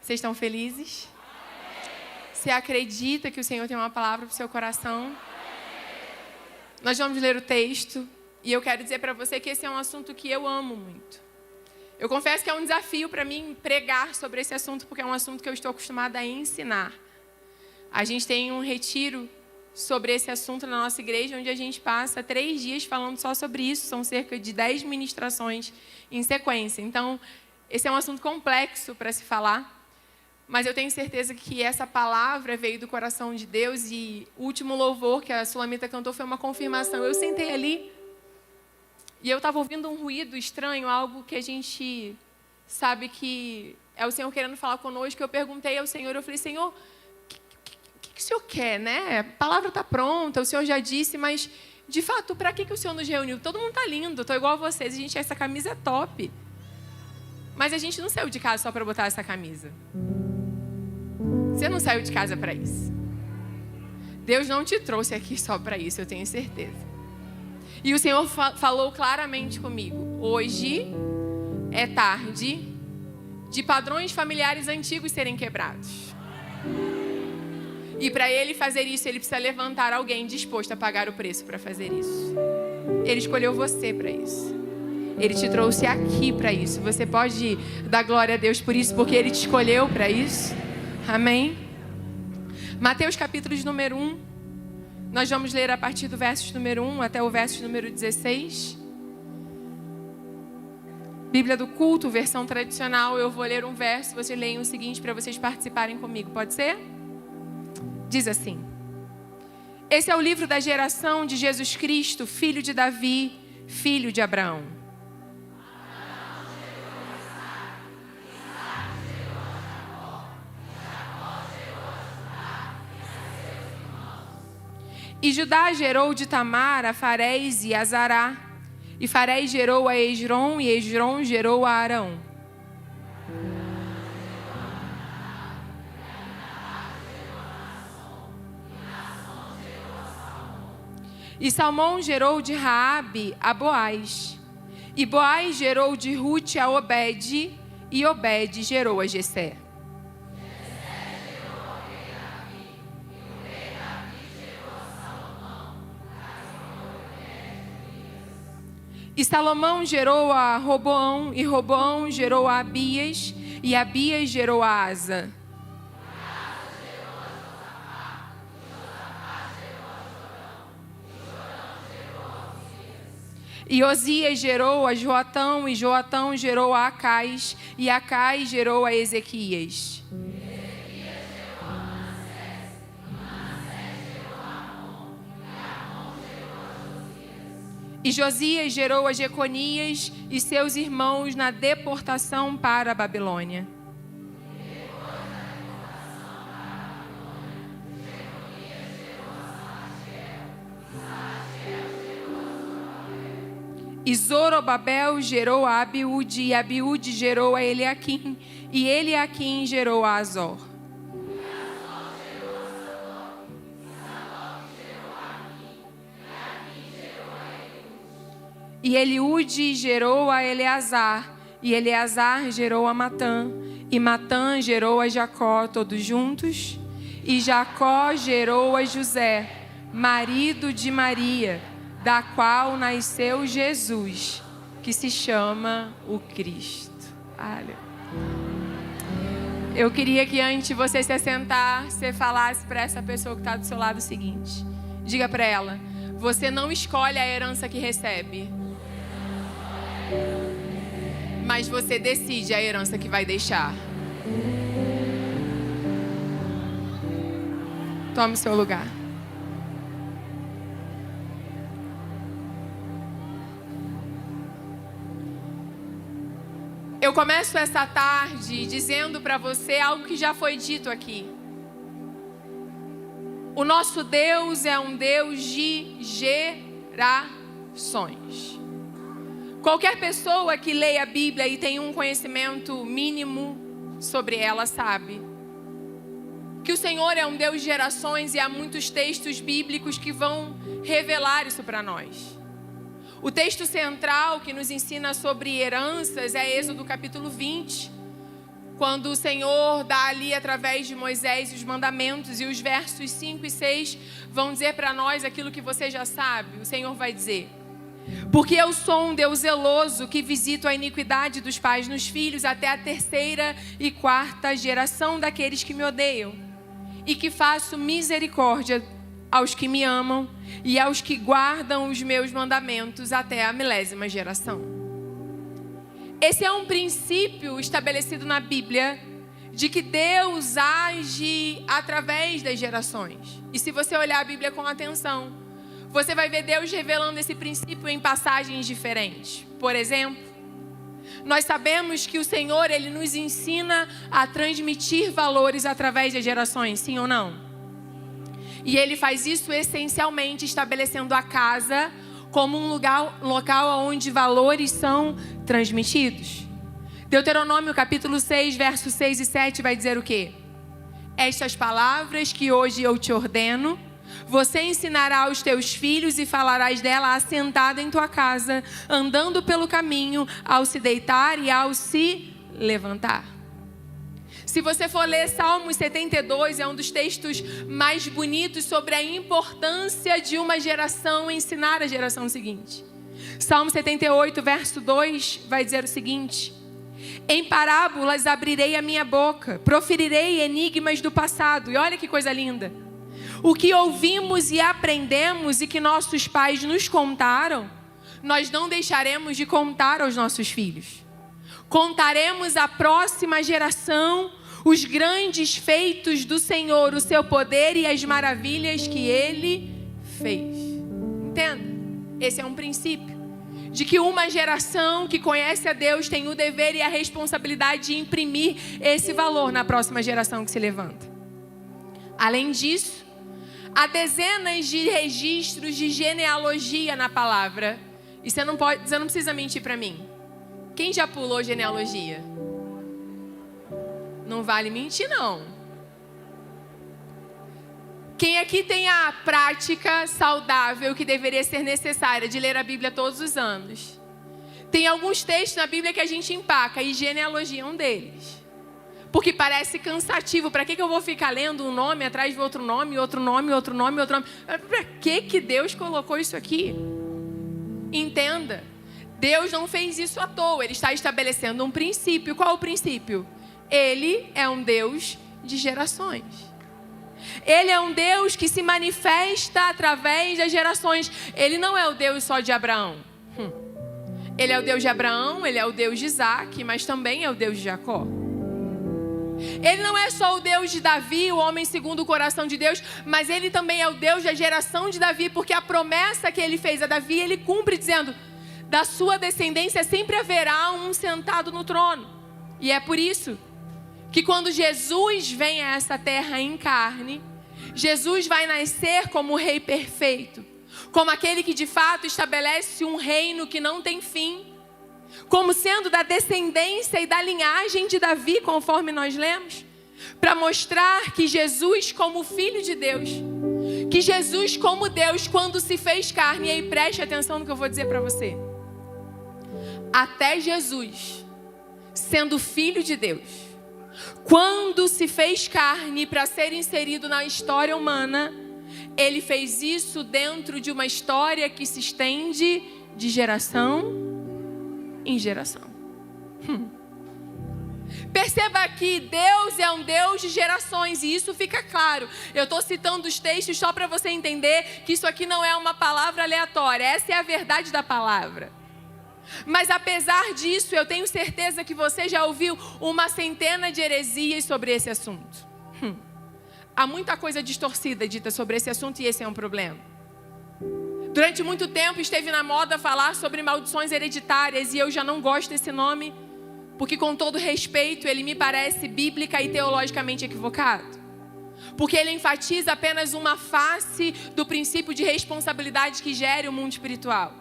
Vocês estão felizes? Você acredita que o Senhor tem uma palavra para o seu coração? Nós vamos ler o texto e eu quero dizer para você que esse é um assunto que eu amo muito. Eu confesso que é um desafio para mim pregar sobre esse assunto, porque é um assunto que eu estou acostumada a ensinar. A gente tem um retiro sobre esse assunto na nossa igreja, onde a gente passa 3 dias falando só sobre isso. São cerca de 10 ministrações em sequência. Então, esse é um assunto complexo para se falar. Mas eu tenho certeza que essa palavra veio do coração de Deus. E o último louvor que a Sulamita cantou foi uma confirmação. Eu sentei ali e eu estava ouvindo um ruído estranho, algo que a gente sabe que é o Senhor querendo falar conosco. Eu perguntei ao Senhor, eu falei, Senhor, o que o Senhor quer, né? A palavra está pronta, o Senhor já disse, mas de fato, para que o Senhor nos reuniu? Todo mundo está lindo, estou igual a vocês, essa camisa é top. Mas a gente não saiu de casa só para botar essa camisa. Você não saiu de casa para isso. Deus não te trouxe aqui só para isso, eu tenho certeza. E o Senhor falou claramente comigo. Hoje é tarde de padrões familiares antigos serem quebrados. E para Ele fazer isso, Ele precisa levantar alguém disposto a pagar o preço para fazer isso. Ele escolheu você para isso. Ele te trouxe aqui para isso. Você pode dar glória a Deus por isso, porque Ele te escolheu para isso. Amém? Mateus capítulo de número 1. Nós vamos ler a partir do verso número 1 até o verso número 16. Bíblia do culto, versão tradicional. Eu vou ler um verso, vocês leem o seguinte para vocês participarem comigo. Pode ser? Diz assim. Esse é o livro da geração de Jesus Cristo, filho de Davi, filho de Abraão. E Judá gerou de Tamar a Farés e a Zará. E Farés gerou a Esrom, e Esrom gerou a Arão. E Salmão gerou de Raabe a Boaz. E Boaz gerou de Rute a Obed, e Obed gerou a Jessé. E Salomão gerou a Roboão, e Roboão gerou a Abias, e Abias gerou a Asa. E Osias gerou a Joatão, e Joatão gerou a Acais, e Acais gerou a Ezequias. E Josias gerou a Jeconias e seus irmãos na deportação para a Babilônia. E Zorobabel gerou a Abiúde, e Abiúde gerou a Eliaquim, e Eliaquim gerou a Azor. E Eliúde gerou a Eleazar, e Eleazar gerou a Matã, e Matã gerou a Jacó, todos juntos. E Jacó gerou a José, marido de Maria, da qual nasceu Jesus, que se chama o Cristo. Aleluia. Eu queria que antes de você se assentar, você falasse para essa pessoa que está do seu lado o seguinte. Diga para ela, você não escolhe a herança que recebe, mas você decide a herança que vai deixar. Tome seu lugar. Eu começo essa tarde dizendo para você algo que já foi dito aqui. O nosso Deus é um Deus de gerações. Qualquer pessoa que leia a Bíblia e tem um conhecimento mínimo sobre ela sabe que o Senhor é um Deus de gerações e há muitos textos bíblicos que vão revelar isso para nós. O texto central que nos ensina sobre heranças é Êxodo capítulo 20, quando o Senhor dá ali através de Moisés os mandamentos, e os versos 5 e 6 vão dizer para nós aquilo que você já sabe. O Senhor vai dizer: porque eu sou um Deus zeloso, que visito a iniquidade dos pais nos filhos até a 3ª e 4ª geração daqueles que me odeiam, e que faço misericórdia aos que me amam e aos que guardam os meus mandamentos até a 1000ª geração. Esse é um princípio estabelecido na Bíblia, de que Deus age através das gerações. E se você olhar a Bíblia com atenção, você vai ver Deus revelando esse princípio em passagens diferentes. Por exemplo, nós sabemos que o Senhor, Ele nos ensina a transmitir valores através das gerações, sim ou não? E Ele faz isso essencialmente estabelecendo a casa como um local onde valores são transmitidos. Deuteronômio capítulo 6, versos 6 e 7 vai dizer o quê? Estas palavras que hoje eu te ordeno, você ensinará aos teus filhos e falarás dela assentado em tua casa, andando pelo caminho, ao se deitar e ao se levantar. Se você for ler Salmos 72, é um dos textos mais bonitos sobre a importância de uma geração ensinar a geração seguinte. Salmo 78, verso 2, vai dizer o seguinte: em parábolas abrirei a minha boca, proferirei enigmas do passado. E olha que coisa linda. O que ouvimos e aprendemos e que nossos pais nos contaram, nós não deixaremos de contar aos nossos filhos. Contaremos à próxima geração os grandes feitos do Senhor, o seu poder e as maravilhas que Ele fez. Entenda? Esse é um princípio de que uma geração que conhece a Deus tem o dever e a responsabilidade de imprimir esse valor na próxima geração que se levanta. Além disso, há dezenas de registros de genealogia na palavra. E você não precisa mentir para mim. Quem já pulou genealogia? Não vale mentir, não. Quem aqui tem a prática saudável que deveria ser necessária de ler a Bíblia todos os anos? Tem alguns textos na Bíblia que a gente empaca, e genealogia é um deles. Porque parece cansativo. Para que eu vou ficar lendo um nome atrás de outro nome, outro nome, outro nome, outro nome? Para que Deus colocou isso aqui? Entenda. Deus não fez isso à toa. Ele está estabelecendo um princípio. Qual o princípio? Ele é um Deus de gerações. Ele é um Deus que se manifesta através das gerações. Ele não é o Deus só de Abraão. Ele é o Deus de Abraão, ele é o Deus de Isaac, mas também é o Deus de Jacó. Ele não é só o Deus de Davi, o homem segundo o coração de Deus, mas ele também é o Deus da geração de Davi, porque a promessa que ele fez a Davi, ele cumpre dizendo: da sua descendência sempre haverá um sentado no trono. E é por isso que quando Jesus vem a essa terra em carne, Jesus vai nascer como o rei perfeito, como aquele que de fato estabelece um reino que não tem fim, como sendo da descendência e da linhagem de Davi, conforme nós lemos, para mostrar que Jesus como Filho de Deus, que Jesus como Deus, quando se fez carne, e aí preste atenção no que eu vou dizer para você, até Jesus, sendo Filho de Deus, quando se fez carne para ser inserido na história humana, ele fez isso dentro de uma história que se estende de geração em geração. Perceba que Deus é um Deus de gerações, e isso fica claro. Eu estou citando os textos só para você entender que isso aqui não é uma palavra aleatória. Essa é a verdade da palavra. Mas apesar disso, eu tenho certeza que você já ouviu uma centena de heresias sobre esse assunto. Há muita coisa distorcida dita sobre esse assunto, e esse é um problema. Durante muito tempo esteve na moda falar sobre maldições hereditárias, e eu já não gosto desse nome, porque com todo respeito ele me parece bíblica e teologicamente equivocado. Porque ele enfatiza apenas uma face do princípio de responsabilidade que gere o mundo espiritual.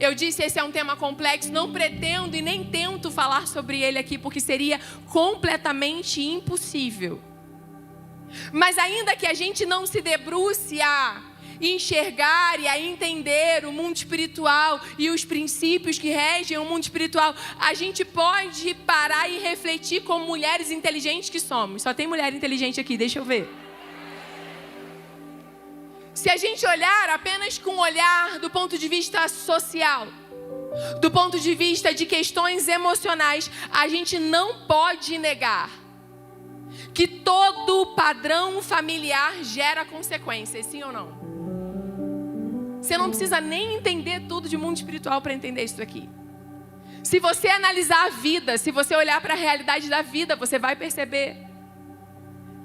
Eu disse, esse é um tema complexo, não pretendo e nem tento falar sobre ele aqui, porque seria completamente impossível. Mas ainda que a gente não se debruce a enxergar e a entender o mundo espiritual e os princípios que regem o mundo espiritual, a gente pode parar e refletir como mulheres inteligentes que somos. Só tem mulher inteligente aqui, deixa eu ver. Se a gente olhar apenas com o olhar do ponto de vista social, do ponto de vista de questões emocionais, a gente não pode negar que todo padrão familiar gera consequências, sim ou não? Você não precisa nem entender tudo de mundo espiritual para entender isso aqui. Se você analisar a vida, se você olhar para a realidade da vida, você vai perceber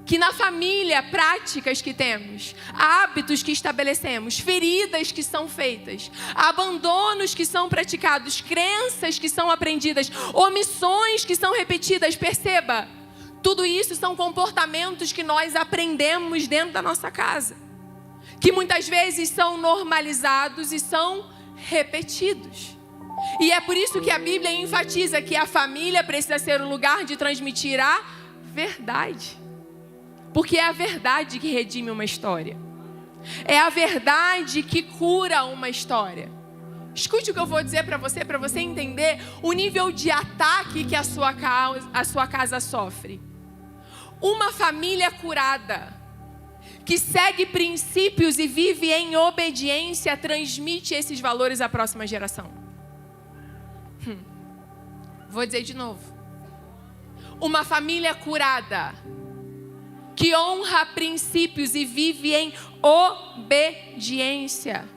que na família, práticas que temos, hábitos que estabelecemos, feridas que são feitas, abandonos que são praticados, crenças que são aprendidas, omissões que são repetidas, perceba, tudo isso são comportamentos que nós aprendemos dentro da nossa casa, que muitas vezes são normalizados e são repetidos. E é por isso que a Bíblia enfatiza que a família precisa ser o lugar de transmitir a verdade. Porque é a verdade que redime uma história. É a verdade que cura uma história. Escute o que eu vou dizer para você entender o nível de ataque que a sua casa sofre. Uma família curada, que segue princípios e vive em obediência, transmite esses valores à próxima geração. Vou dizer de novo. Uma família curada, que honra princípios e vive em obediência,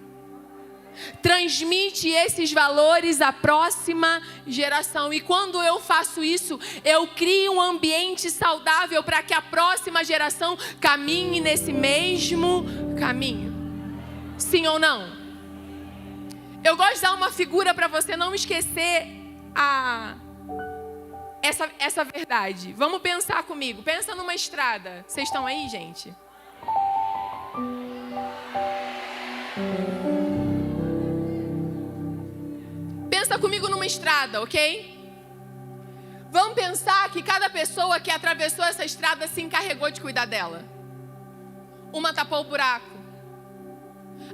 transmite esses valores à próxima geração. E quando eu faço isso, eu crio um ambiente saudável para que a próxima geração caminhe nesse mesmo caminho. Sim ou não? Eu gosto de dar uma figura para você não esquecer essa verdade. Vamos pensar comigo. Pensa numa estrada. Vocês estão aí, gente? Pensa comigo numa estrada, ok? Vamos pensar que cada pessoa que atravessou essa estrada se encarregou de cuidar dela. Uma tapou o buraco.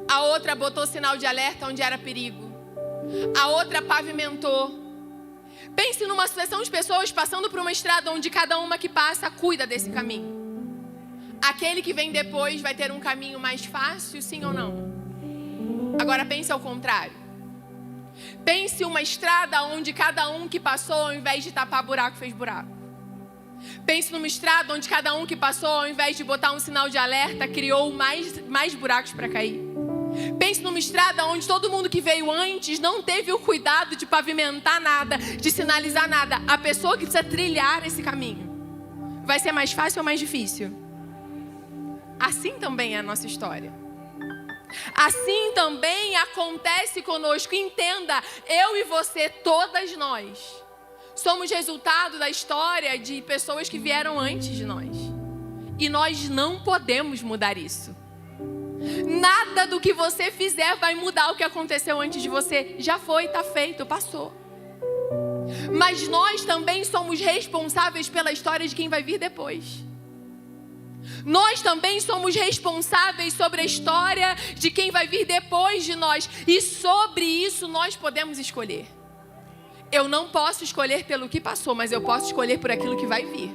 A outra botou sinal de alerta onde era perigo. A outra pavimentou. Pense numa sucessão de pessoas passando por uma estrada onde cada uma que passa cuida desse caminho. Aquele que vem depois vai ter um caminho mais fácil, sim ou não? Agora pense ao contrário. Pense uma estrada onde cada um que passou, ao invés de tapar buraco, fez buraco. Pense numa estrada onde cada um que passou, ao invés de botar um sinal de alerta, criou mais buracos para cair. Pense numa estrada onde todo mundo que veio antes não teve o cuidado de pavimentar nada, de sinalizar nada. A pessoa que precisa trilhar esse caminho, vai ser mais fácil ou mais difícil? Assim também é a nossa história. Assim também acontece conosco. Entenda, eu e você, todas nós, somos resultado da história de pessoas que vieram antes de nós. E nós não podemos mudar isso. Nada do que você fizer vai mudar o que aconteceu antes de você. Já foi, está feito, passou. Mas nós também somos responsáveis pela história de quem vai vir depois. Nós também somos responsáveis sobre a história de quem vai vir depois de nós. E sobre isso nós podemos escolher. Eu não posso escolher pelo que passou, mas eu posso escolher por aquilo que vai vir.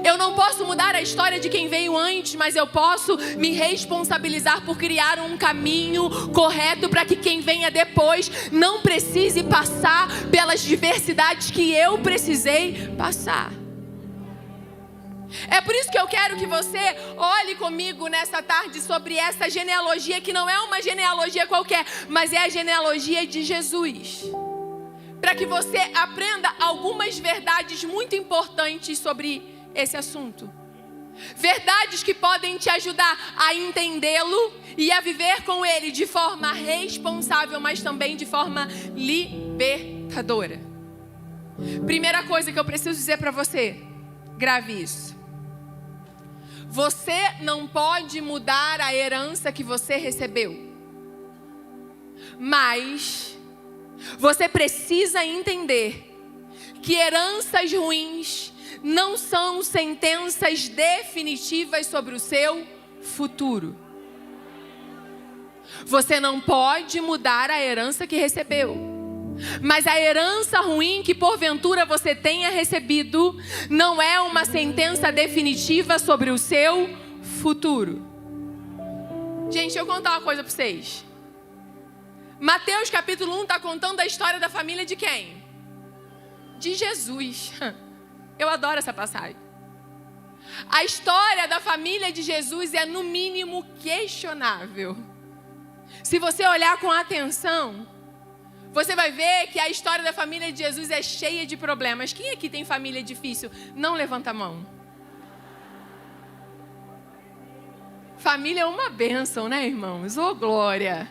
Eu não posso mudar a história de quem veio antes, mas eu posso me responsabilizar por criar um caminho correto para que quem venha depois não precise passar pelas diversidades que eu precisei passar. É por isso que eu quero que você olhe comigo nessa tarde sobre essa genealogia, que não é uma genealogia qualquer, mas é a genealogia de Jesus. Para que você aprenda algumas verdades muito importantes sobre esse assunto. Verdades que podem te ajudar a entendê-lo e a viver com ele de forma responsável, mas também de forma libertadora. Primeira coisa que eu preciso dizer para você, grave isso. Você não pode mudar a herança que você recebeu. Mas você precisa entender que heranças ruins não são sentenças definitivas sobre o seu futuro. Você não pode mudar a herança que recebeu. Mas a herança ruim que porventura você tenha recebido não é uma sentença definitiva sobre o seu futuro. Gente, deixa eu contar uma coisa para vocês. Mateus capítulo 1 está contando a história da família de quem? De Jesus. Eu adoro essa passagem. A história da família de Jesus é no mínimo questionável. Se você olhar com atenção, você vai ver que a história da família de Jesus é cheia de problemas. Quem aqui tem família difícil? Não levanta a mão. Família é uma bênção, né, irmãos? Ô, glória!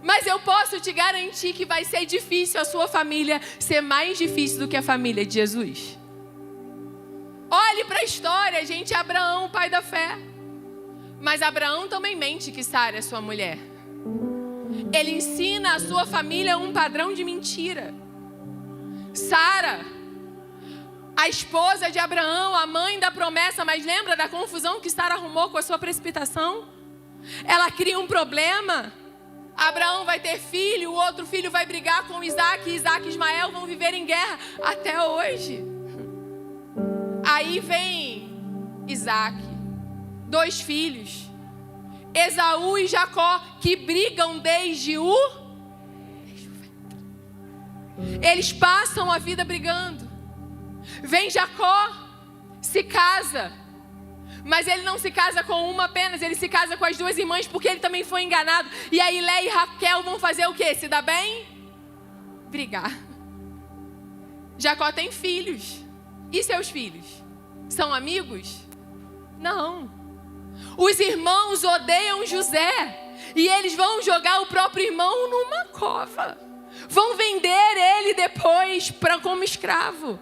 Mas eu posso te garantir que vai ser difícil a sua família ser mais difícil do que a família de Jesus. Olhe para a história, gente. Abraão, pai da fé. Mas Abraão também mente que Sara é sua mulher. Ele ensina a sua família um padrão de mentira. Sara, a esposa de Abraão, a mãe da promessa, mas lembra da confusão que Sara arrumou com a sua precipitação? Ela cria um problema. Abraão vai ter filho, o outro filho vai brigar com Isaac, Isaac e Ismael vão viver em guerra até hoje. Aí vem Isaac, 2 filhos, Esaú e Jacó, que brigam desde o ventre. Eles passam a vida brigando. Vem Jacó, se casa. Mas ele não se casa com uma apenas, ele se casa com as 2 irmãs, porque ele também foi enganado. E aí Léia e Raquel vão fazer o quê? Se dar bem? Brigar. Jacó tem filhos. E seus filhos? São amigos? Não. Os irmãos odeiam José. E eles vão jogar o próprio irmão numa cova. Vão vender ele depois como escravo.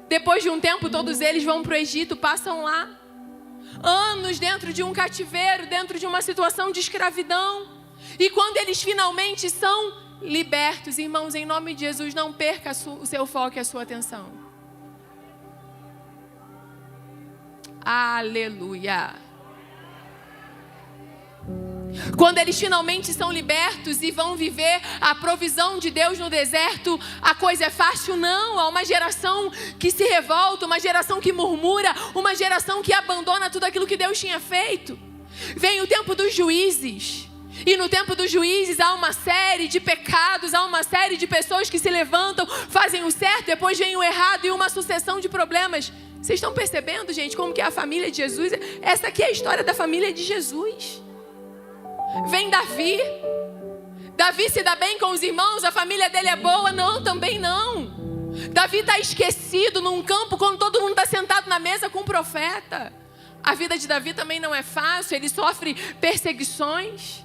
Depois de um tempo, todos eles vão para o Egito, passam lá. Anos dentro de um cativeiro, dentro de uma situação de escravidão. E quando eles finalmente são libertos, irmãos, em nome de Jesus, não perca o seu foco e a sua atenção. Aleluia. Quando eles finalmente são libertos e vão viver a provisão de Deus no deserto, a coisa é fácil? Não. Há uma geração que se revolta, uma geração que murmura, uma geração que abandona tudo aquilo que Deus tinha feito. Vem o tempo dos juízes. E no tempo dos juízes há uma série de pecados, há uma série de pessoas que se levantam, fazem o certo, depois vem o errado e uma sucessão de problemas. Vocês estão percebendo, gente, como que é a família de Jesus? Essa aqui é a história da família de Jesus. Vem Davi. Davi se dá bem com os irmãos, a família dele é boa? Não, também não. Davi está esquecido num campo quando todo mundo está sentado na mesa com o profeta. A vida de Davi também não é fácil, ele sofre perseguições.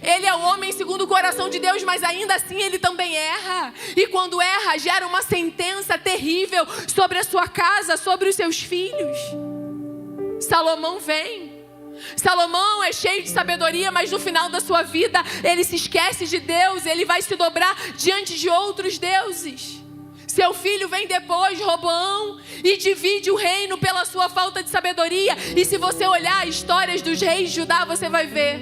Ele é o homem segundo o coração de Deus, mas ainda assim ele também erra. E quando erra, gera uma sentença terrível sobre a sua casa, sobre os seus filhos. Salomão vem. Salomão é cheio de sabedoria, mas no final da sua vida ele se esquece de Deus, ele vai se dobrar diante de outros deuses. Seu filho vem depois, Roboão, e divide o reino pela sua falta de sabedoria. E se você olhar as histórias dos reis de Judá, você vai ver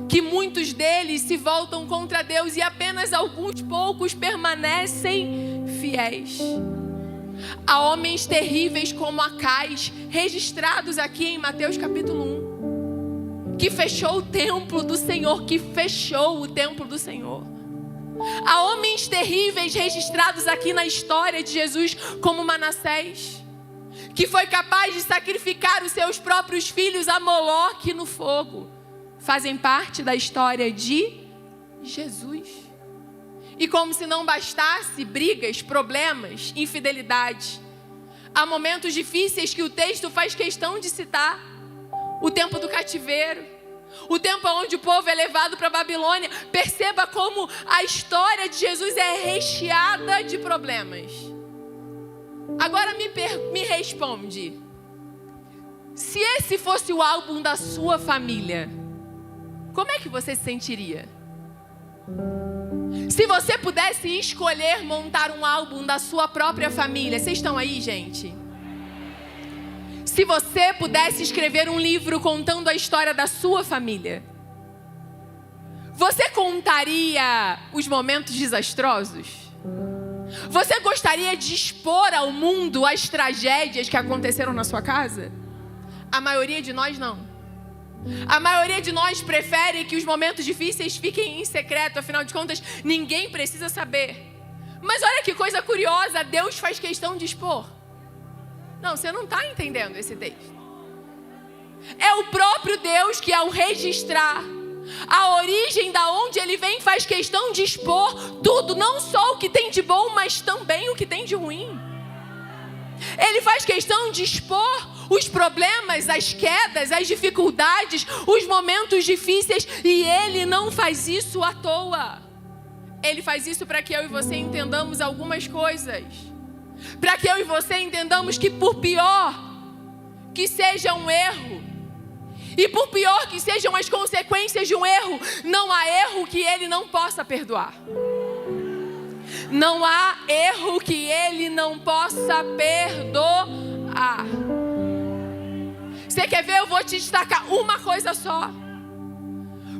que muitos deles se voltam contra Deus e apenas alguns poucos permanecem fiéis. Há homens terríveis como Acais, registrados aqui em Mateus capítulo 1, que fechou o templo do Senhor, Há homens terríveis registrados aqui na história de Jesus, como Manassés, que foi capaz de sacrificar os seus próprios filhos a Moloque no fogo. Fazem parte da história de Jesus. E como se não bastasse brigas, problemas, infidelidade, há momentos difíceis que o texto faz questão de citar. O tempo do cativeiro, o tempo onde o povo é levado para a Babilônia. Perceba como a história de Jesus é recheada de problemas. Agora me responde. Se esse fosse o álbum da sua família, como é que você se sentiria? Se você pudesse escolher montar um álbum da sua própria família, vocês estão aí, gente? Se você pudesse escrever um livro contando a história da sua família, Você contaria os momentos desastrosos? Você gostaria de expor ao mundo as tragédias que aconteceram na sua casa? A maioria de nós não. A maioria de nós prefere que os momentos difíceis fiquem em secreto. Afinal de contas, ninguém precisa saber. Mas olha que coisa curiosa, Deus faz questão de expor. Não, você não está entendendo esse texto. É o próprio Deus que, ao registrar a origem da onde ele vem, faz questão de expor tudo, não só o que tem de bom, mas também o que tem de ruim. Ele faz questão de expor os problemas, as quedas, as dificuldades, os momentos difíceis, e ele não faz isso à toa. Ele faz isso para que eu e você entendamos algumas coisas. Para que eu e você entendamos que, por pior que seja um erro, e por pior que sejam as consequências de um erro, não há erro que ele não possa perdoar. Não há erro que ele não possa perdoar. Você quer ver? Eu vou te destacar uma coisa só.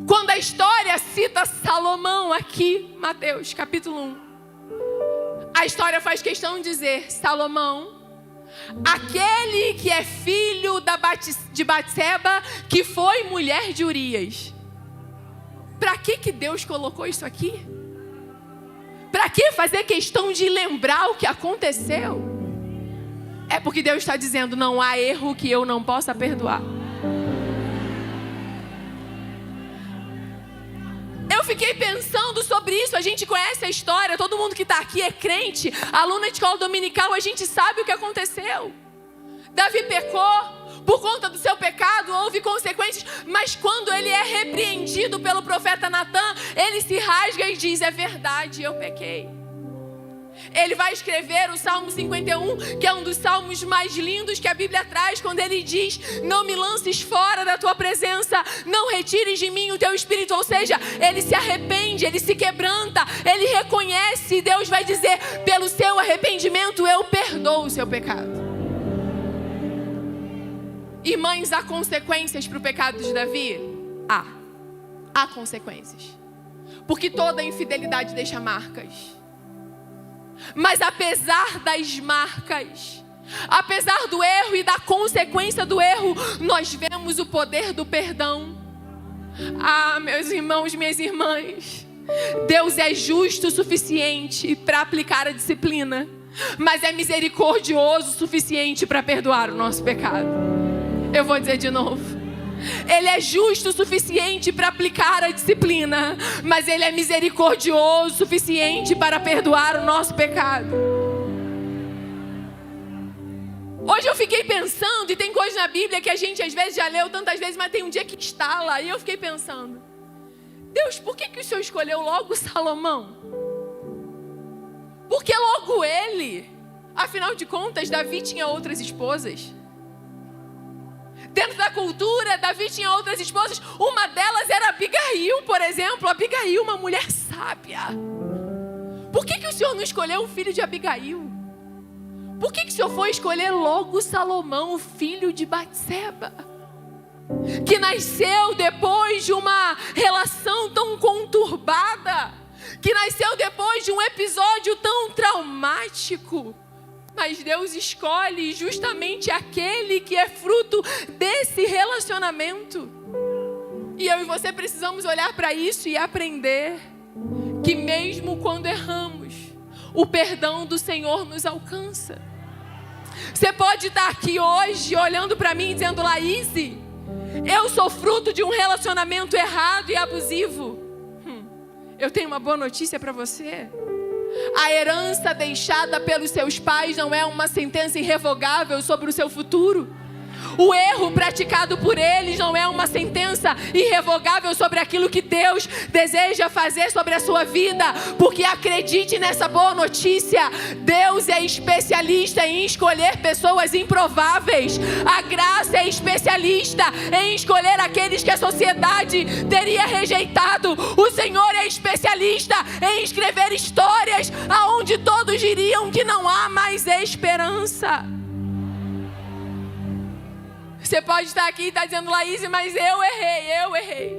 Quando a história cita Salomão aqui, Mateus capítulo 1, a história faz questão de dizer: Salomão, aquele que é filho de Batseba, que foi mulher de Urias. Para que Deus colocou isso aqui? Para que fazer questão de lembrar o que aconteceu? É porque Deus está dizendo: não há erro que eu não possa perdoar. Eu fiquei pensando sobre isso. A gente conhece a história, todo mundo que está aqui é crente, aluna de escola dominical, a gente sabe o que aconteceu. Davi pecou, por conta do seu pecado houve consequências, mas quando ele é repreendido pelo profeta Natan, ele se rasga e diz: é verdade, eu pequei. Ele vai escrever o Salmo 51, que é um dos salmos mais lindos que a Bíblia traz, quando ele diz: não me lances fora da tua presença, não retires de mim o teu espírito. Ou seja, ele se arrepende, ele se quebranta, ele reconhece, e Deus vai dizer: pelo seu arrependimento eu perdoo o seu pecado. Irmãs, há consequências para o pecado de Davi? Há consequências, porque toda infidelidade deixa marcas. Mas apesar das marcas, apesar do erro e da consequência do erro, nós vemos o poder do perdão. Meus irmãos, minhas irmãs, Deus é justo o suficiente para aplicar a disciplina, mas é misericordioso o suficiente para perdoar o nosso pecado. Eu vou dizer de novo. Ele é justo o suficiente para aplicar a disciplina, mas ele é misericordioso o suficiente para perdoar o nosso pecado. Hoje eu fiquei pensando, e tem coisas na Bíblia que a gente às vezes já leu tantas vezes, mas tem um dia que estala, e eu fiquei pensando: Deus, por que o Senhor escolheu logo Salomão? Por que logo ele? Afinal de contas, Davi tinha outras esposas. Dentro da cultura, Davi tinha outras esposas. Uma delas era Abigail, por exemplo. Abigail, uma mulher sábia. Por que o Senhor não escolheu o filho de Abigail? Por que o Senhor foi escolher logo Salomão, o filho de Batseba, que nasceu depois de uma relação tão conturbada, que nasceu depois de um episódio tão traumático? Mas Deus escolhe justamente aquele que é fruto desse relacionamento. E eu e você precisamos olhar para isso e aprender que mesmo quando erramos, o perdão do Senhor nos alcança. Você pode estar aqui hoje olhando para mim e dizendo: Laíse, eu sou fruto de um relacionamento errado e abusivo. Eu tenho uma boa notícia para você. A herança deixada pelos seus pais não é uma sentença irrevogável sobre o seu futuro. O erro praticado por eles não é uma sentença irrevogável sobre aquilo que Deus deseja fazer sobre a sua vida. Porque acredite nessa boa notícia: Deus é especialista em escolher pessoas improváveis. A graça é especialista em escolher aqueles que a sociedade teria rejeitado. O Senhor é especialista em escrever histórias aonde todos diriam que não há mais esperança. Você pode estar aqui e estar dizendo: Laíse, mas eu errei.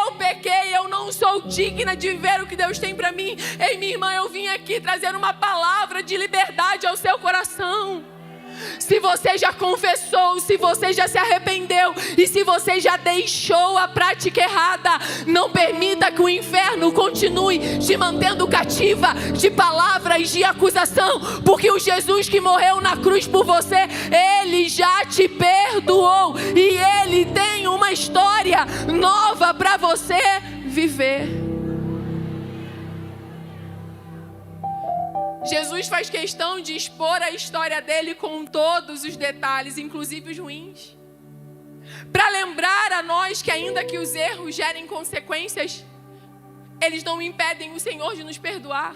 Eu pequei. porque eu não sou digna de viver o que Deus tem para mim. Ei, minha irmã, eu vim aqui trazer uma palavra de liberdade ao seu coração. Se você já confessou, se você já se arrependeu e se você já deixou a prática errada, não permita que o inferno continue te mantendo cativa de palavras de acusação, porque o Jesus que morreu na cruz por você, Ele já te perdoou e Ele tem uma história nova para você viver. Jesus faz questão de expor a história dele com todos os detalhes, inclusive os ruins, para lembrar a nós que ainda que os erros gerem consequências, eles não impedem o Senhor de nos perdoar.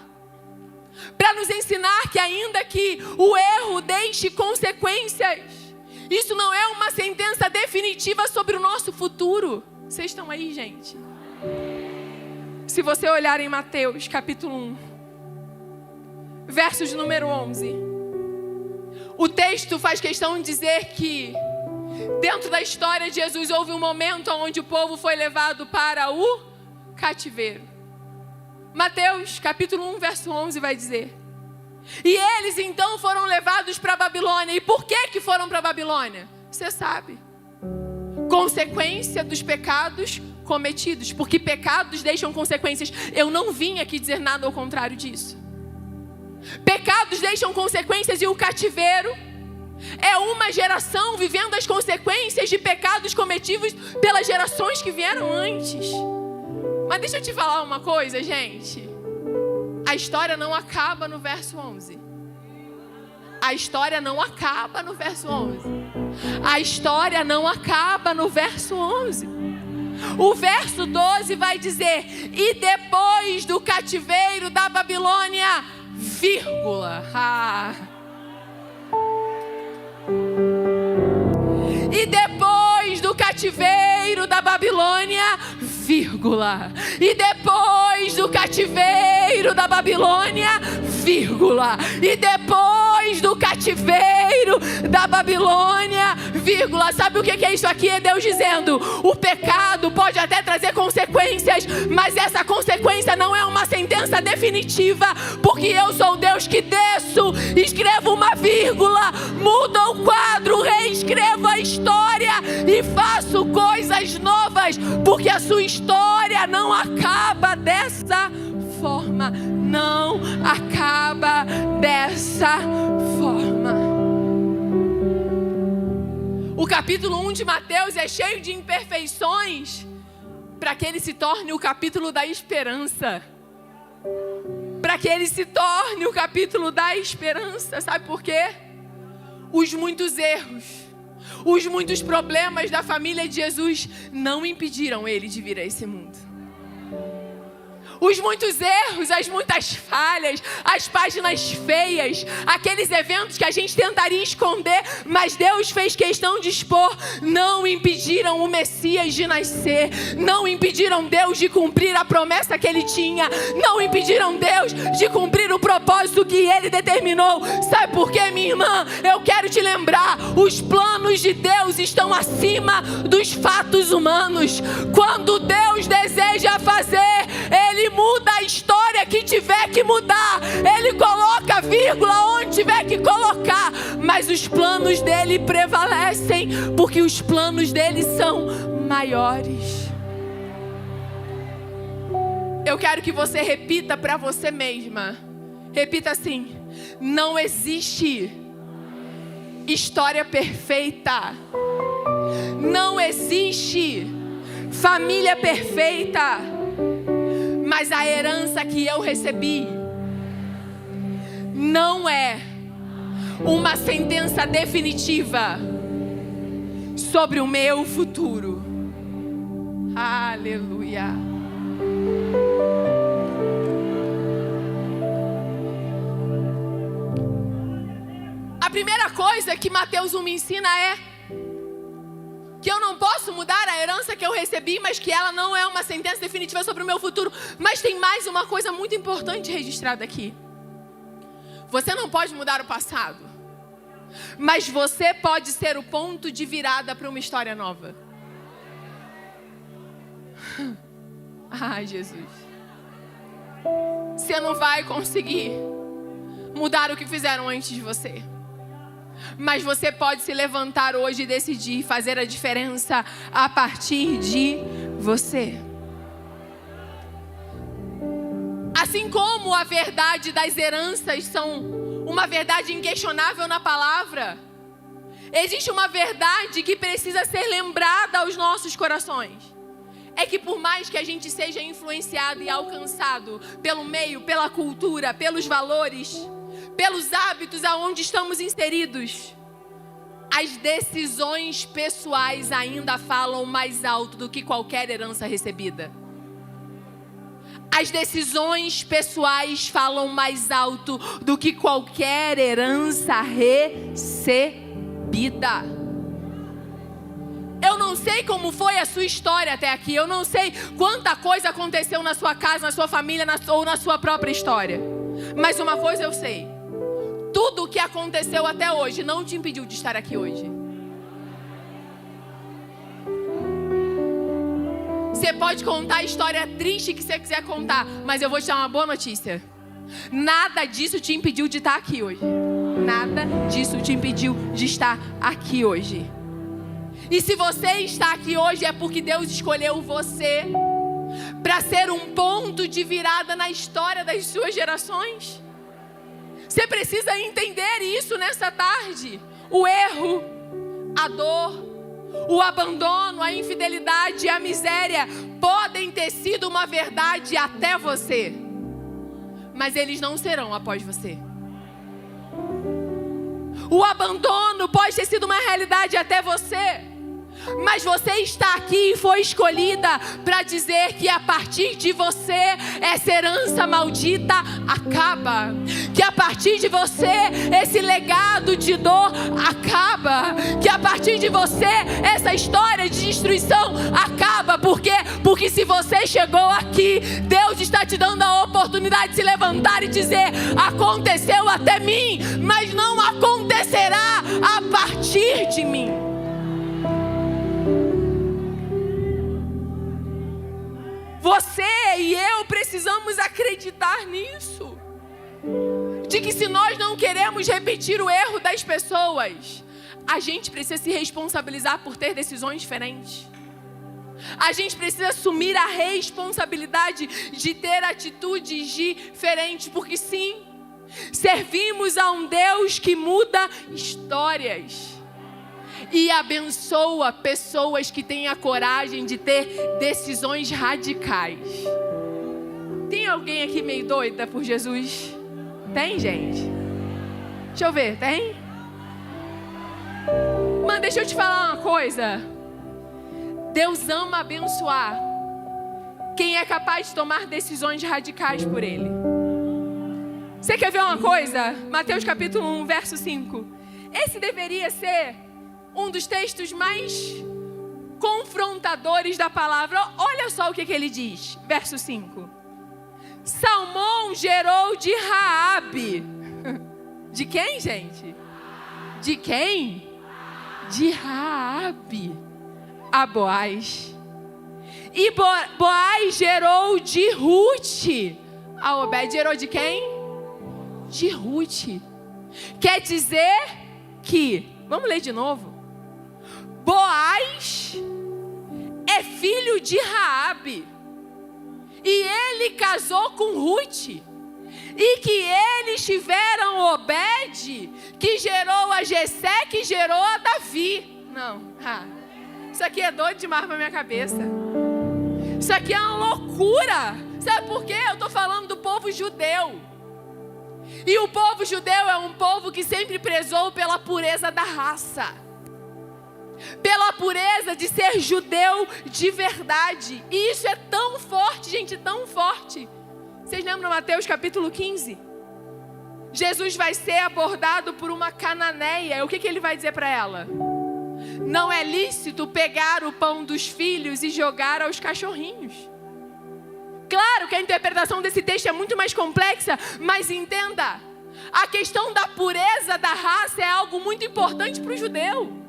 Para nos ensinar que ainda que o erro deixe consequências, isso não é uma sentença definitiva sobre o nosso futuro. Vocês estão aí, gente? Se você olhar em Mateus capítulo 1, versos de número 11. O texto faz questão de dizer que dentro da história de Jesus houve um momento onde o povo foi levado para o cativeiro. Mateus capítulo 1, verso 11 vai dizer: e eles então foram levados para a Babilônia. E por que foram para a Babilônia? Você sabe. Consequência dos pecados cometidos. Porque pecados deixam consequências. Eu não vim aqui dizer nada ao contrário disso. Pecados deixam consequências e o cativeiro é uma geração vivendo as consequências de pecados cometidos pelas gerações que vieram antes. Mas deixa eu te falar uma coisa, gente. A história não acaba no verso 11. A história não acaba no verso 11. A história não acaba no verso 11. O verso 12 vai dizer: e depois do cativeiro da Babilônia, vírgula. E depois do cativeiro da Babilônia, vírgula. E depois do cativeiro da Babilônia, vírgula. E depois do cativeiro da Babilônia, vírgula. Sabe o que é isso aqui? É Deus dizendo: o pecado pode até trazer consequências, mas essa consequência não é uma sentença definitiva, porque eu sou Deus que desço, escrevo uma vírgula, mudo o quadro, reescrevo a história e faço coisas novas, porque a sua história não acaba dessa forma. Não acaba dessa forma. O capítulo 1 de Mateus é cheio de imperfeições para que ele se torne o capítulo da esperança. Para que ele se torne o capítulo da esperança. Sabe por quê? Os muitos erros, os muitos problemas da família de Jesus não impediram ele de vir a esse mundo. Os muitos erros, as muitas falhas, as páginas feias, aqueles eventos que a gente tentaria esconder, mas Deus fez questão de expor, não impediram o Messias de nascer, não impediram Deus de cumprir a promessa que Ele tinha, não impediram Deus de cumprir o propósito que Ele determinou. Sabe por quê, minha irmã? Eu quero te lembrar, os planos de Deus estão acima dos fatos humanos. Quando Deus deseja fazer, Ele muda a história que tiver que mudar. Ele coloca vírgula onde tiver que colocar. Mas os planos dele prevalecem, porque os planos dele são maiores. Eu quero que você repita para você mesma. Repita assim: não existe história perfeita. Não existe família perfeita. Mas a herança que eu recebi não é uma sentença definitiva sobre o meu futuro. Aleluia. A primeira coisa que Mateus 1 me ensina é que eu não posso mudar a herança que eu recebi, mas que ela não é uma sentença definitiva sobre o meu futuro. Mas tem mais uma coisa muito importante registrada aqui. Você não pode mudar o passado, mas você pode ser o ponto de virada para uma história nova. Ah, Jesus. Você não vai conseguir mudar o que fizeram antes de você. Mas você pode se levantar hoje e decidir fazer a diferença a partir de você. Assim como a verdade das heranças são uma verdade inquestionável na palavra, existe uma verdade que precisa ser lembrada aos nossos corações. É que por mais que a gente seja influenciado e alcançado pelo meio, pela cultura, pelos valores, pelos hábitos aonde estamos inseridos, as decisões pessoais ainda falam mais alto do que qualquer herança recebida. As decisões pessoais falam mais alto do que qualquer herança recebida. Eu não sei como foi a sua história até aqui. Eu não sei quanta coisa aconteceu na sua casa, na sua família ou na sua própria história. Mas uma coisa eu sei. Tudo o que aconteceu até hoje não te impediu de estar aqui hoje. Você pode contar a história triste que você quiser contar, mas eu vou te dar uma boa notícia. Nada disso te impediu de estar aqui hoje. Nada disso te impediu de estar aqui hoje. E se você está aqui hoje é porque Deus escolheu você para ser um ponto de virada na história das suas gerações. Você precisa entender isso nessa tarde. O erro, a dor, o abandono, a infidelidade e a miséria podem ter sido uma verdade até você, mas eles não serão após você. O abandono pode ter sido uma realidade até você, mas você está aqui e foi escolhida para dizer que a partir de você essa herança maldita acaba. Que a partir de você esse legado de dor acaba. Que a partir de você essa história de destruição acaba. Por quê? Porque se você chegou aqui, Deus está te dando a oportunidade de se levantar e dizer: aconteceu até mim, mas não acontecerá a partir de mim. Você e eu precisamos acreditar nisso. De que se nós não queremos repetir o erro das pessoas, a gente precisa se responsabilizar por ter decisões diferentes. A gente precisa assumir a responsabilidade de ter atitudes diferentes. Porque sim, servimos a um Deus que muda histórias e abençoa pessoas que têm a coragem de ter decisões radicais. Tem alguém aqui meio doida por Jesus? Tem, gente? Deixa eu ver, tem? Mano, deixa eu te falar uma coisa. Deus ama abençoar quem é capaz de tomar decisões radicais por Ele. Você quer ver uma coisa? Mateus capítulo 1, verso 5. Esse deveria ser um dos textos mais confrontadores da palavra. Olha só o que ele diz, verso 5. Salmão gerou de Raabe. De quem, gente? De quem? De Raabe a Boaz. E Boaz gerou de Rute a Obed. Gerou de quem? De Rute. Quer dizer que, vamos ler de novo. Boaz é filho de Raabe, e ele casou com Rute, e que eles tiveram Obed, que gerou a Jessé, que gerou a Davi. Não, isso aqui é doido demais pra minha cabeça. Isso aqui é uma loucura. Sabe por quê? Eu estou falando do povo judeu. E o povo judeu é um povo que sempre prezou pela pureza da raça, pela pureza de ser judeu de verdade. E isso é tão forte, gente, tão forte. Vocês lembram Mateus capítulo 15? Jesus vai ser abordado por uma cananeia. O que ele vai dizer para ela? Não é lícito pegar o pão dos filhos e jogar aos cachorrinhos. Claro que a interpretação desse texto é muito mais complexa, mas entenda, a questão da pureza da raça é algo muito importante para o judeu.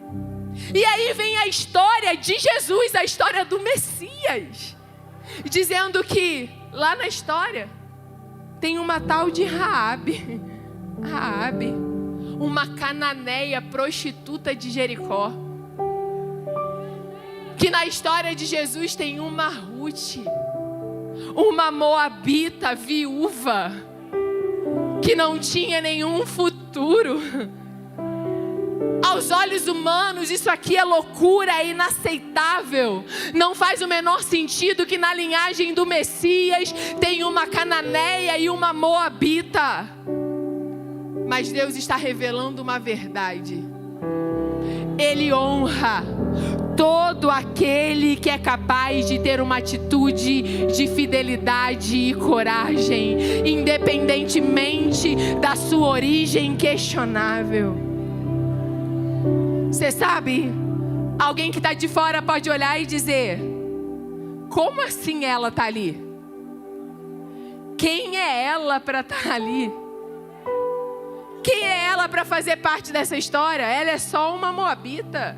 E aí vem a história de Jesus, a história do Messias. dizendo que lá na história tem uma tal de Raabe, uma cananeia prostituta de Jericó. Que na história de Jesus tem uma Ruth, uma moabita viúva, que não tinha nenhum futuro. Aos olhos humanos, isso aqui é loucura, é inaceitável. Não faz o menor sentido que na linhagem do Messias tem uma cananeia e uma moabita. Mas Deus está revelando uma verdade. Ele honra todo aquele que é capaz de ter uma atitude de fidelidade e coragem, independentemente da sua origem questionável. Você sabe, alguém que está de fora pode olhar e dizer: como assim ela está ali? Quem é ela para estar ali? Quem é ela para fazer parte dessa história? Ela é só uma moabita.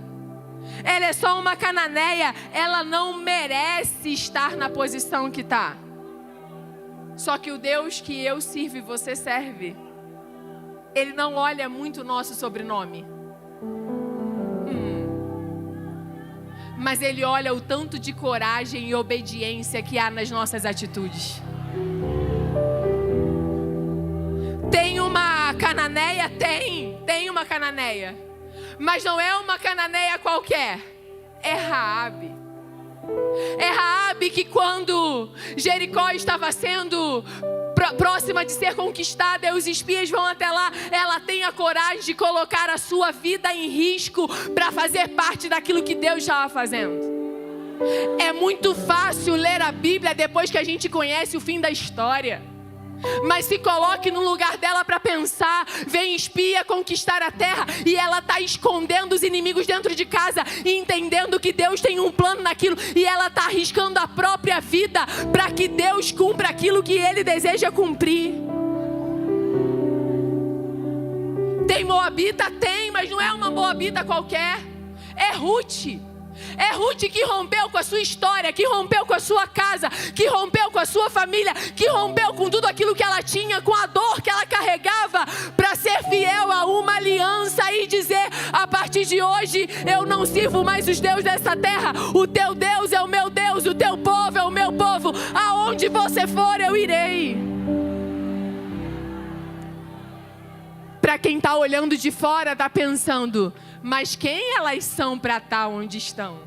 Ela é só uma cananeia. Ela não merece estar na posição que está. Só que o Deus que eu sirvo e você serve, Ele não olha muito o nosso sobrenome. Mas Ele olha o tanto de coragem e obediência que há nas nossas atitudes. Tem uma cananeia? Tem uma cananeia. Mas não é uma cananeia qualquer. É Raabe. É Raabe que quando Jericó estava sendo próxima de ser conquistada e os espias vão até lá, ela tem a coragem de colocar a sua vida em risco para fazer parte daquilo que Deus estava fazendo. É muito fácil ler a Bíblia depois que a gente conhece o fim da história. Mas se coloque no lugar dela para pensar. Vem espia conquistar a terra e ela está escondendo os inimigos dentro de casa, entendendo que Deus tem um plano naquilo, e ela está arriscando a própria vida para que Deus cumpra aquilo que Ele deseja cumprir. Tem moabita? Tem, mas não é uma moabita qualquer. É Ruth. É Ruth que rompeu com a sua história, que rompeu com a sua casa, que rompeu com a sua família, que rompeu com tudo aquilo que ela tinha, com a dor que ela carregava, para ser fiel a uma aliança e dizer: a partir de hoje eu não sirvo mais os deuses dessa terra, o teu Deus é o meu Deus, o teu povo é o meu povo, aonde você for eu irei. Para quem está olhando de fora, está pensando: mas quem elas são para estar onde estão?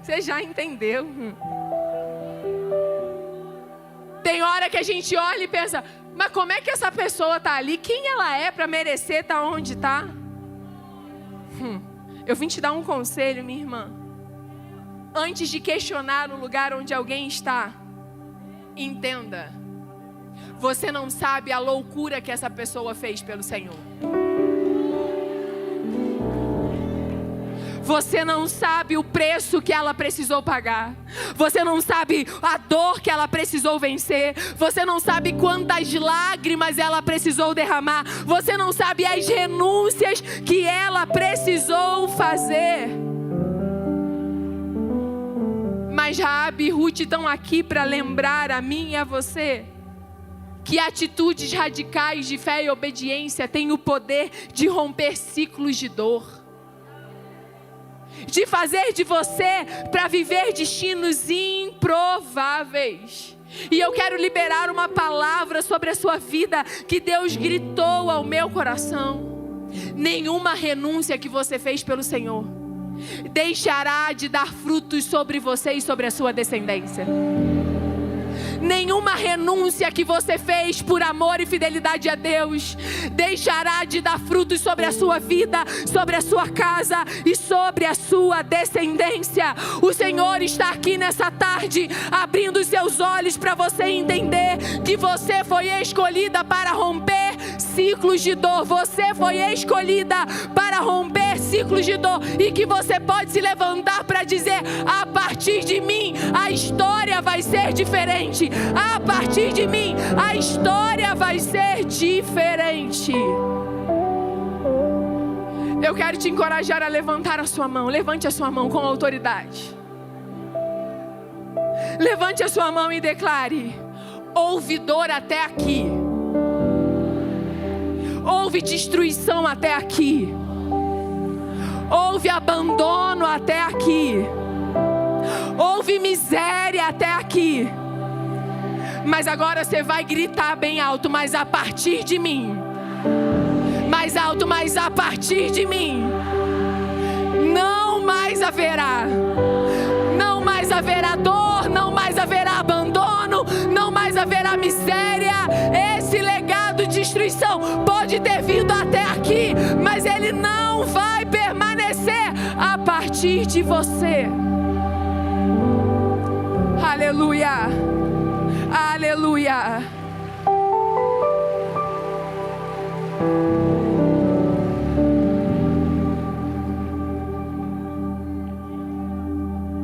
Você já entendeu? Tem hora que a gente olha e pensa: mas como é que essa pessoa está ali? Quem ela é para merecer estar onde está? Eu vim te dar um conselho, minha irmã. Antes de questionar o lugar onde alguém está, entenda: você não sabe a loucura que essa pessoa fez pelo Senhor. Você não sabe o preço que ela precisou pagar. Você não sabe a dor que ela precisou vencer. Você não sabe quantas lágrimas ela precisou derramar. Você não sabe as renúncias que ela precisou fazer. Mas Raabe e Ruth estão aqui para lembrar a mim e a você que atitudes radicais de fé e obediência têm o poder de romper ciclos de dor, de fazer de você para viver destinos improváveis. E eu quero liberar uma palavra sobre a sua vida que Deus gritou ao meu coração: nenhuma renúncia que você fez pelo Senhor deixará de dar frutos sobre você e sobre a sua descendência. Nenhuma renúncia que você fez por amor e fidelidade a Deus deixará de dar frutos sobre a sua vida, sobre a sua casa e sobre a sua descendência. O Senhor está aqui nessa tarde, abrindo os seus olhos para você entender que você foi escolhida para romper ciclos de dor. Você foi escolhida para romper ciclos de dor, e que você pode se levantar para dizer: a partir de mim a história vai ser diferente. A partir de mim a história vai ser diferente. Eu quero te encorajar a levantar a sua mão. Levante a sua mão com autoridade. Levante a sua mão e declare: houve dor até aqui. Houve destruição até aqui. Houve abandono até aqui. Houve miséria até aqui. Mas agora você vai gritar bem alto: mas a partir de mim. Mais alto, mas a partir de mim. Não mais haverá. Não mais haverá dor. Não mais haverá abandono. Não mais haverá miséria. Esse legado de destruição pode ter vindo até aqui, mas ele não vai permanecer a partir de você. Aleluia. Aleluia.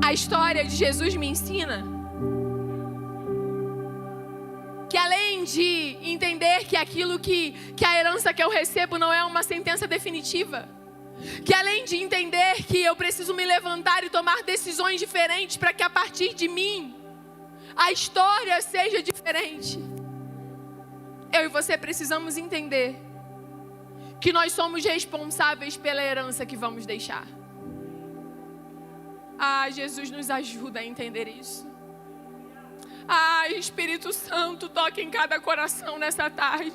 A história de Jesus me ensina que, além de entender que aquilo que a herança que eu recebo não é uma sentença definitiva, que além de entender que eu preciso me levantar e tomar decisões diferentes para que a partir de mim a história seja diferente, eu e você precisamos entender que nós somos responsáveis pela herança que vamos deixar. Jesus nos ajuda a entender isso. Espírito Santo, toque em cada coração nessa tarde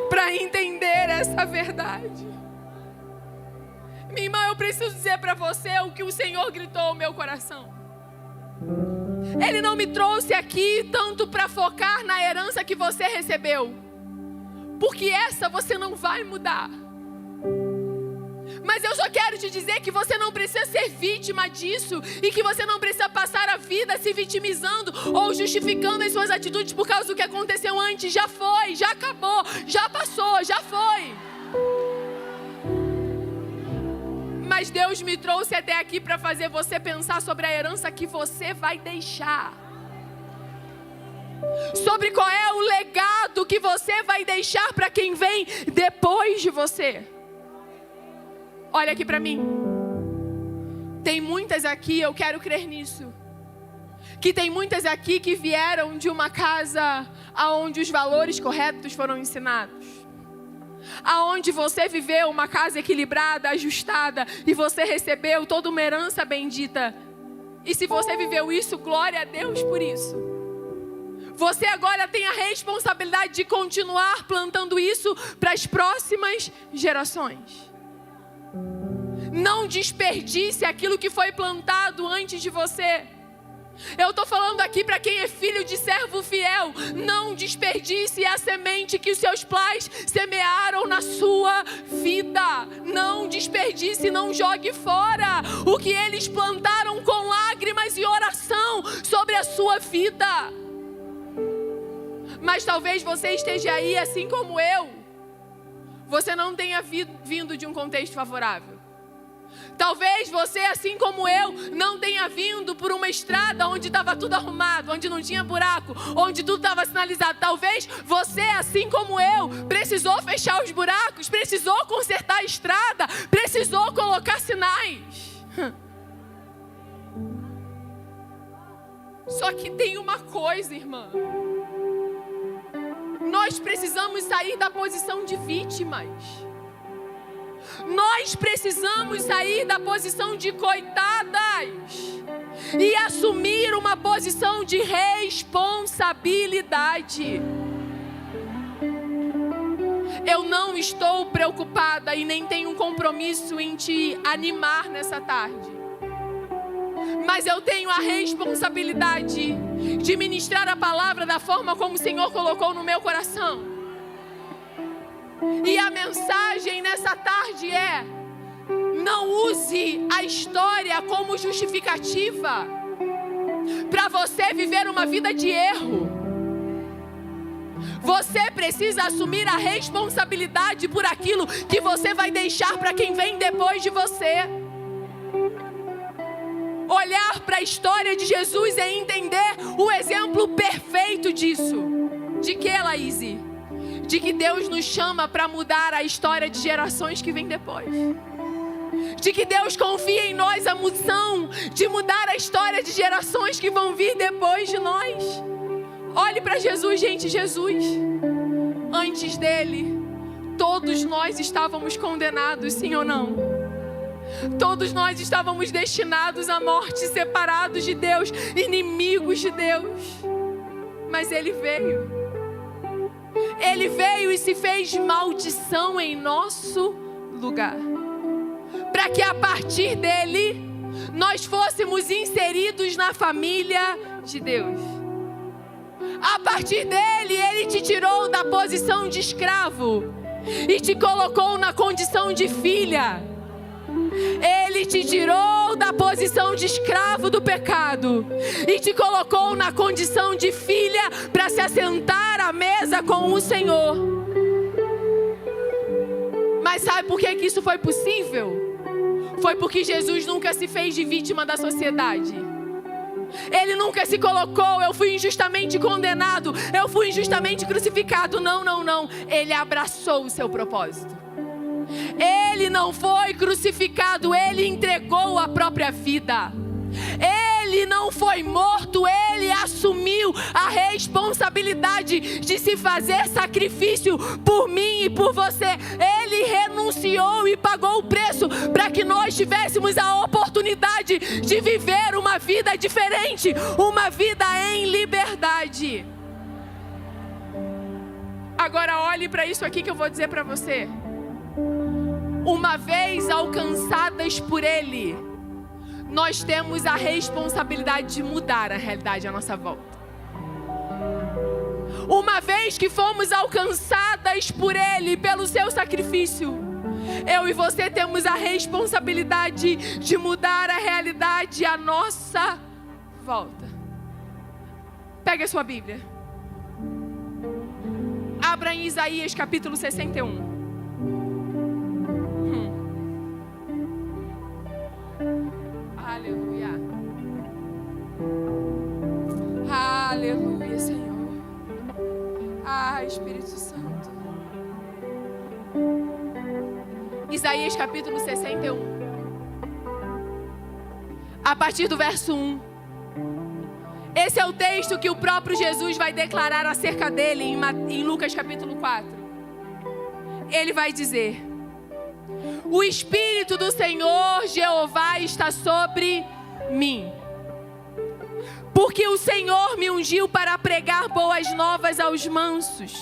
para entender essa verdade. Minha irmã, eu preciso dizer para você o que o Senhor gritou ao meu coração. Ele não me trouxe aqui tanto para focar na herança que você recebeu, porque essa você não vai mudar. Mas eu só quero te dizer que você não precisa ser vítima disso, e que você não precisa passar a vida se vitimizando ou justificando as suas atitudes por causa do que aconteceu antes. Já foi, já acabou, já passou, já foi. Mas Deus me trouxe até aqui para fazer você pensar sobre a herança que você vai deixar. Sobre qual é o legado que você vai deixar para quem vem depois de você. Olha aqui para mim. Tem muitas aqui, eu quero crer nisso, que tem muitas aqui que vieram de uma casa onde os valores corretos foram ensinados, aonde você viveu uma casa equilibrada, ajustada, e você recebeu toda uma herança bendita. E se você viveu isso, glória a Deus por isso. Você agora tem a responsabilidade de continuar plantando isso para as próximas gerações. Não desperdice aquilo que foi plantado antes de você. Eu estou falando aqui para quem é filho de servo fiel. Não desperdice a semente que os seus pais semearam na sua vida. Não desperdice, não jogue fora o que eles plantaram com lágrimas e oração sobre a sua vida. Mas talvez você esteja aí assim como eu. Você não tenha vindo de um contexto favorável. Talvez você, assim como eu, não tenha vindo por uma estrada onde estava tudo arrumado, onde não tinha buraco, onde tudo estava sinalizado. Talvez você, assim como eu, precisou fechar os buracos, precisou consertar a estrada, precisou colocar sinais. Só que tem uma coisa, irmã. Nós precisamos sair da posição de vítimas. Nós precisamos sair da posição de coitadas e assumir uma posição de responsabilidade. Eu não estou preocupada e nem tenho um compromisso em te animar nessa tarde. Mas eu tenho a responsabilidade de ministrar a palavra da forma como o Senhor colocou no meu coração. E a mensagem nessa tarde é: não use a história como justificativa para você viver uma vida de erro. Você precisa assumir a responsabilidade por aquilo que você vai deixar para quem vem depois de você. Olhar para a história de Jesus é entender o exemplo perfeito disso. De que, Laíse? De que Deus nos chama para mudar a história de gerações que vêm depois. de que Deus confia em nós a missão de mudar a história de gerações que vão vir depois de nós. Olhe para Jesus, gente. Jesus, antes dele, todos nós estávamos condenados, sim ou não? Todos nós estávamos destinados à morte, separados de Deus, inimigos de Deus. Mas ele veio. Ele veio e se fez maldição em nosso lugar, para que a partir dele nós fôssemos inseridos na família de Deus. A partir dele, ele te tirou da posição de escravo e te colocou na condição de filha. Ele te tirou da posição de escravo do pecado e te colocou na condição de filha para se assentar à mesa com o Senhor. Mas sabe por que isso foi possível? Foi porque Jesus nunca se fez de vítima da sociedade. Ele nunca se colocou, eu fui injustamente condenado, eu fui injustamente crucificado. Não, não, não. Ele abraçou o seu propósito. Ele não foi crucificado, ele entregou a própria vida. Ele não foi morto, ele assumiu a responsabilidade de se fazer sacrifício por mim e por você. Ele renunciou e pagou o preço para que nós tivéssemos a oportunidade de viver uma vida diferente, uma vida em liberdade. Agora olhe para isso aqui que eu vou dizer para você. Uma vez alcançadas por Ele, nós temos a responsabilidade de mudar a realidade à nossa volta. Uma vez que fomos alcançadas por Ele, pelo seu sacrifício, eu e você temos a responsabilidade de mudar a realidade à nossa volta. Pegue a sua Bíblia. Abra em Isaías capítulo 61. Aleluia. Aleluia, Senhor. Ah, Espírito Santo. Isaías capítulo 61. A partir do verso 1. Esse é o texto que o próprio Jesus vai declarar acerca dele em Lucas capítulo 4. Ele vai dizer: o Espírito do Senhor Jeová está sobre mim, porque o Senhor me ungiu para pregar boas novas aos mansos.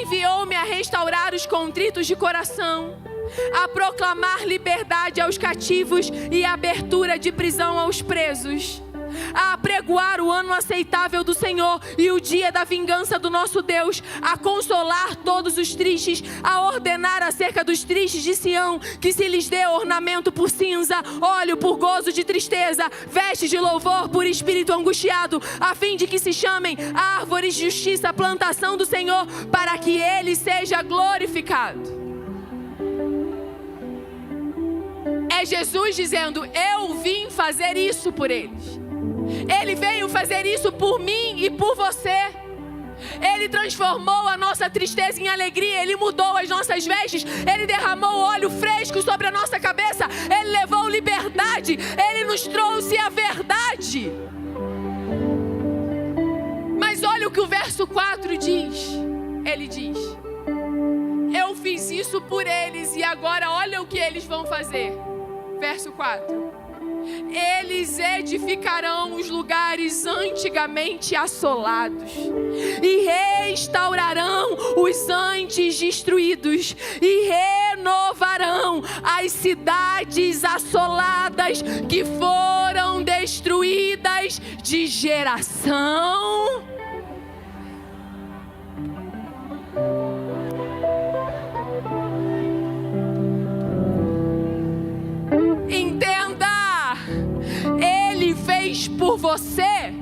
Enviou-me a restaurar os contritos de coração, a proclamar liberdade aos cativos e abertura de prisão aos presos, a apregoar o ano aceitável do Senhor e o dia da vingança do nosso Deus, a consolar todos os tristes, a ordenar acerca dos tristes de Sião, que se lhes dê ornamento por cinza, óleo por gozo de tristeza, vestes de louvor por espírito angustiado, a fim de que se chamem árvores de justiça, plantação do Senhor, para que Ele seja glorificado. É Jesus dizendo: eu vim fazer isso por eles. Ele veio fazer isso por mim e por você. Ele transformou a nossa tristeza em alegria. Ele mudou as nossas vestes. Ele derramou óleo fresco sobre a nossa cabeça. Ele levou liberdade. Ele nos trouxe a verdade. Mas olha o que o verso 4 diz. Ele diz: eu fiz isso por eles e agora olha o que eles vão fazer. Verso 4. Eles edificarão os lugares antigamente assolados e restaurarão os antes destruídos e renovarão as cidades assoladas que foram destruídas de geração por você.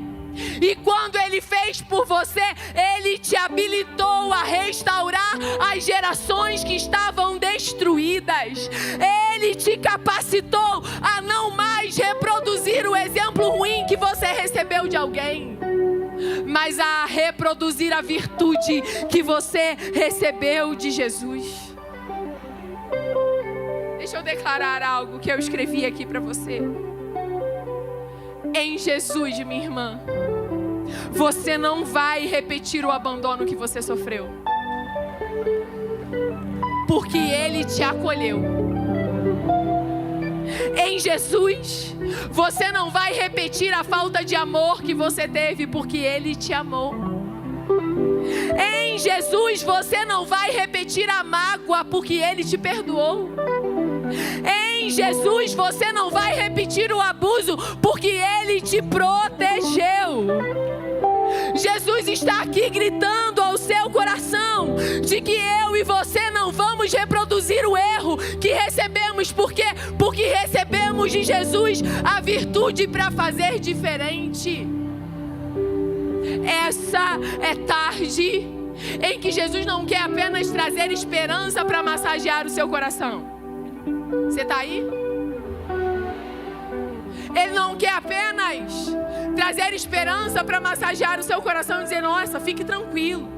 E quando Ele fez por você, Ele te habilitou a restaurar as gerações que estavam destruídas. Ele te capacitou a não mais reproduzir o exemplo ruim que você recebeu de alguém, mas a reproduzir a virtude que você recebeu de Jesus. Deixa eu declarar algo que eu escrevi aqui para você. Em Jesus, minha irmã, você não vai repetir o abandono que você sofreu, porque Ele te acolheu. Em Jesus, você não vai repetir a falta de amor que você teve, porque Ele te amou. Em Jesus, você não vai repetir a mágoa, porque Ele te perdoou. Em Jesus, você não vai repetir o abuso, porque Ele te protegeu. Jesus está aqui gritando ao seu coração de que eu e você não vamos reproduzir o erro que recebemos. Por quê? Porque recebemos de Jesus a virtude para fazer diferente. Essa é tarde em que Jesus não quer apenas trazer esperança para massagear o seu coração. Você está aí? Ele não quer apenas trazer esperança para massagear o seu coração e dizer: nossa, fique tranquilo,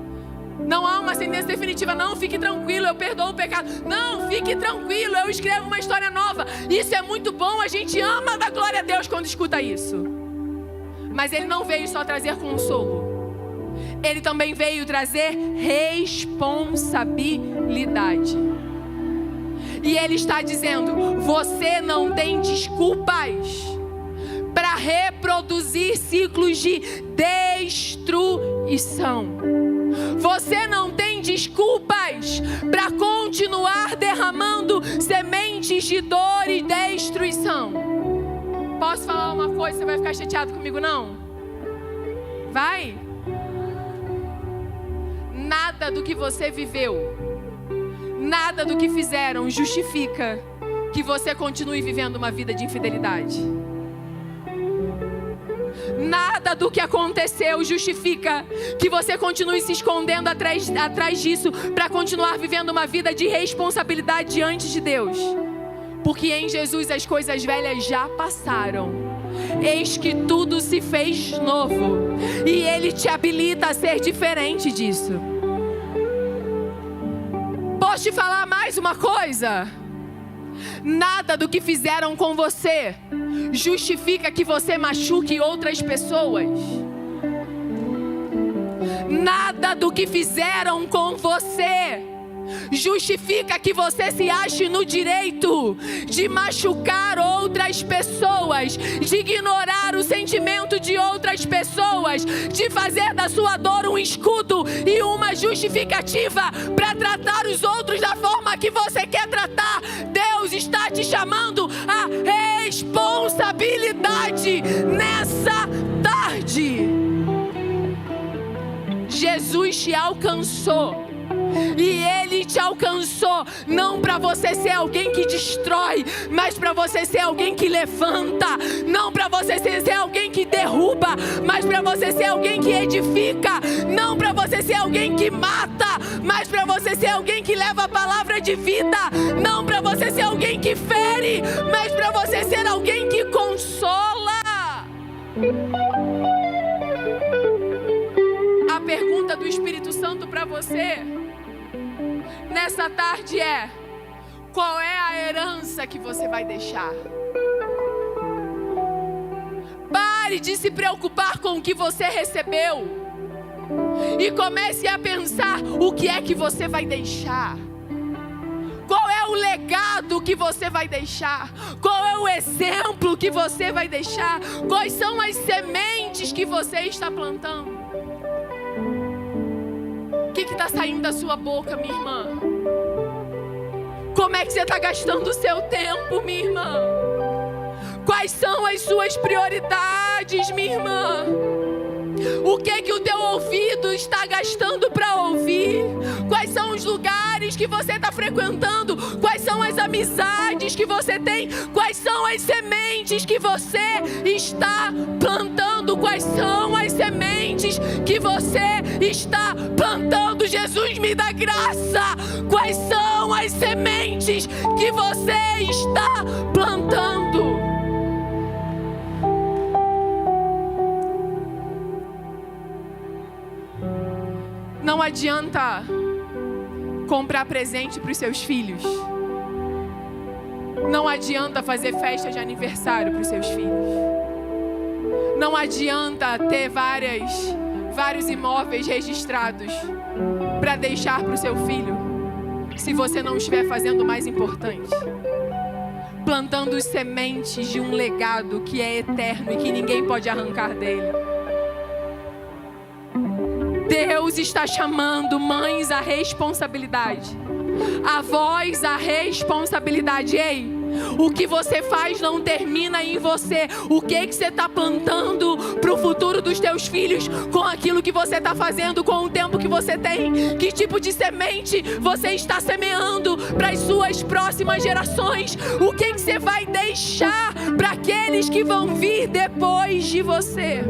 não há uma sentença definitiva. Não, fique tranquilo, eu perdoo o pecado. Não, fique tranquilo, eu escrevo uma história nova. Isso é muito bom, a gente ama dar glória a Deus quando escuta isso. Mas Ele não veio só trazer consolo, Ele também veio trazer responsabilidade. E Ele está dizendo: você não tem desculpas para reproduzir ciclos de destruição. Você não tem desculpas para continuar derramando sementes de dor e destruição. Posso falar uma coisa? Você vai ficar chateado comigo, não? Vai? Nada do que você viveu, nada do que fizeram justifica que você continue vivendo uma vida de infidelidade. Nada do que aconteceu justifica que você continue se escondendo atrás disso para continuar vivendo uma vida de responsabilidade diante de Deus. Porque em Jesus as coisas velhas já passaram. Eis que tudo se fez novo. E Ele te habilita a ser diferente disso. Posso te falar mais uma coisa? Nada do que fizeram com você justifica que você machuque outras pessoas. Nada do que fizeram com você justifica que você se ache no direito de machucar outras pessoas, de ignorar o sentimento de outras pessoas, de fazer da sua dor um escudo e uma justificativa para tratar os outros da forma que você quer tratar. Deus está te chamando a responsabilidade nessa tarde. Jesus te alcançou. E Ele te alcançou não para você ser alguém que destrói, mas para você ser alguém que levanta. Não para você ser alguém que derruba, mas para você ser alguém que edifica. Não para você ser alguém que mata, mas para você ser alguém que leva a palavra de vida. Não para você ser alguém que fere, mas para você ser alguém que consola. A pergunta do Espírito Santo para você nessa tarde é: qual é a herança que você vai deixar? Pare de se preocupar com o que você recebeu e comece a pensar o que é que você vai deixar. Qual é o legado que você vai deixar? Qual é o exemplo que você vai deixar? Quais são as sementes que você está plantando? O que está saindo da sua boca, minha irmã? Como é que você está gastando o seu tempo, minha irmã? Quais são as suas prioridades, minha irmã? O que o teu ouvido está gastando para ouvir? Quais são os lugares que você está frequentando? Quais são as amizades que você tem? Quais são as sementes que você está plantando? Quais são as sementes que você está plantando? Jesus, me dá graça. Quais são as sementes que você está plantando? Não adianta comprar presente para os seus filhos. Não adianta fazer festa de aniversário para os seus filhos. Não adianta ter vários imóveis registrados para deixar para o seu filho, se você não estiver fazendo o mais importante. Plantando sementes de um legado que é eterno e que ninguém pode arrancar dele. Deus está chamando mães à responsabilidade, avós à responsabilidade. Ei, o que você faz não termina em você. O que você está plantando para o futuro dos teus filhos com aquilo que você está fazendo, com o tempo que você tem? Que tipo de semente você está semeando para as suas próximas gerações? O que você vai deixar para aqueles que vão vir depois de você?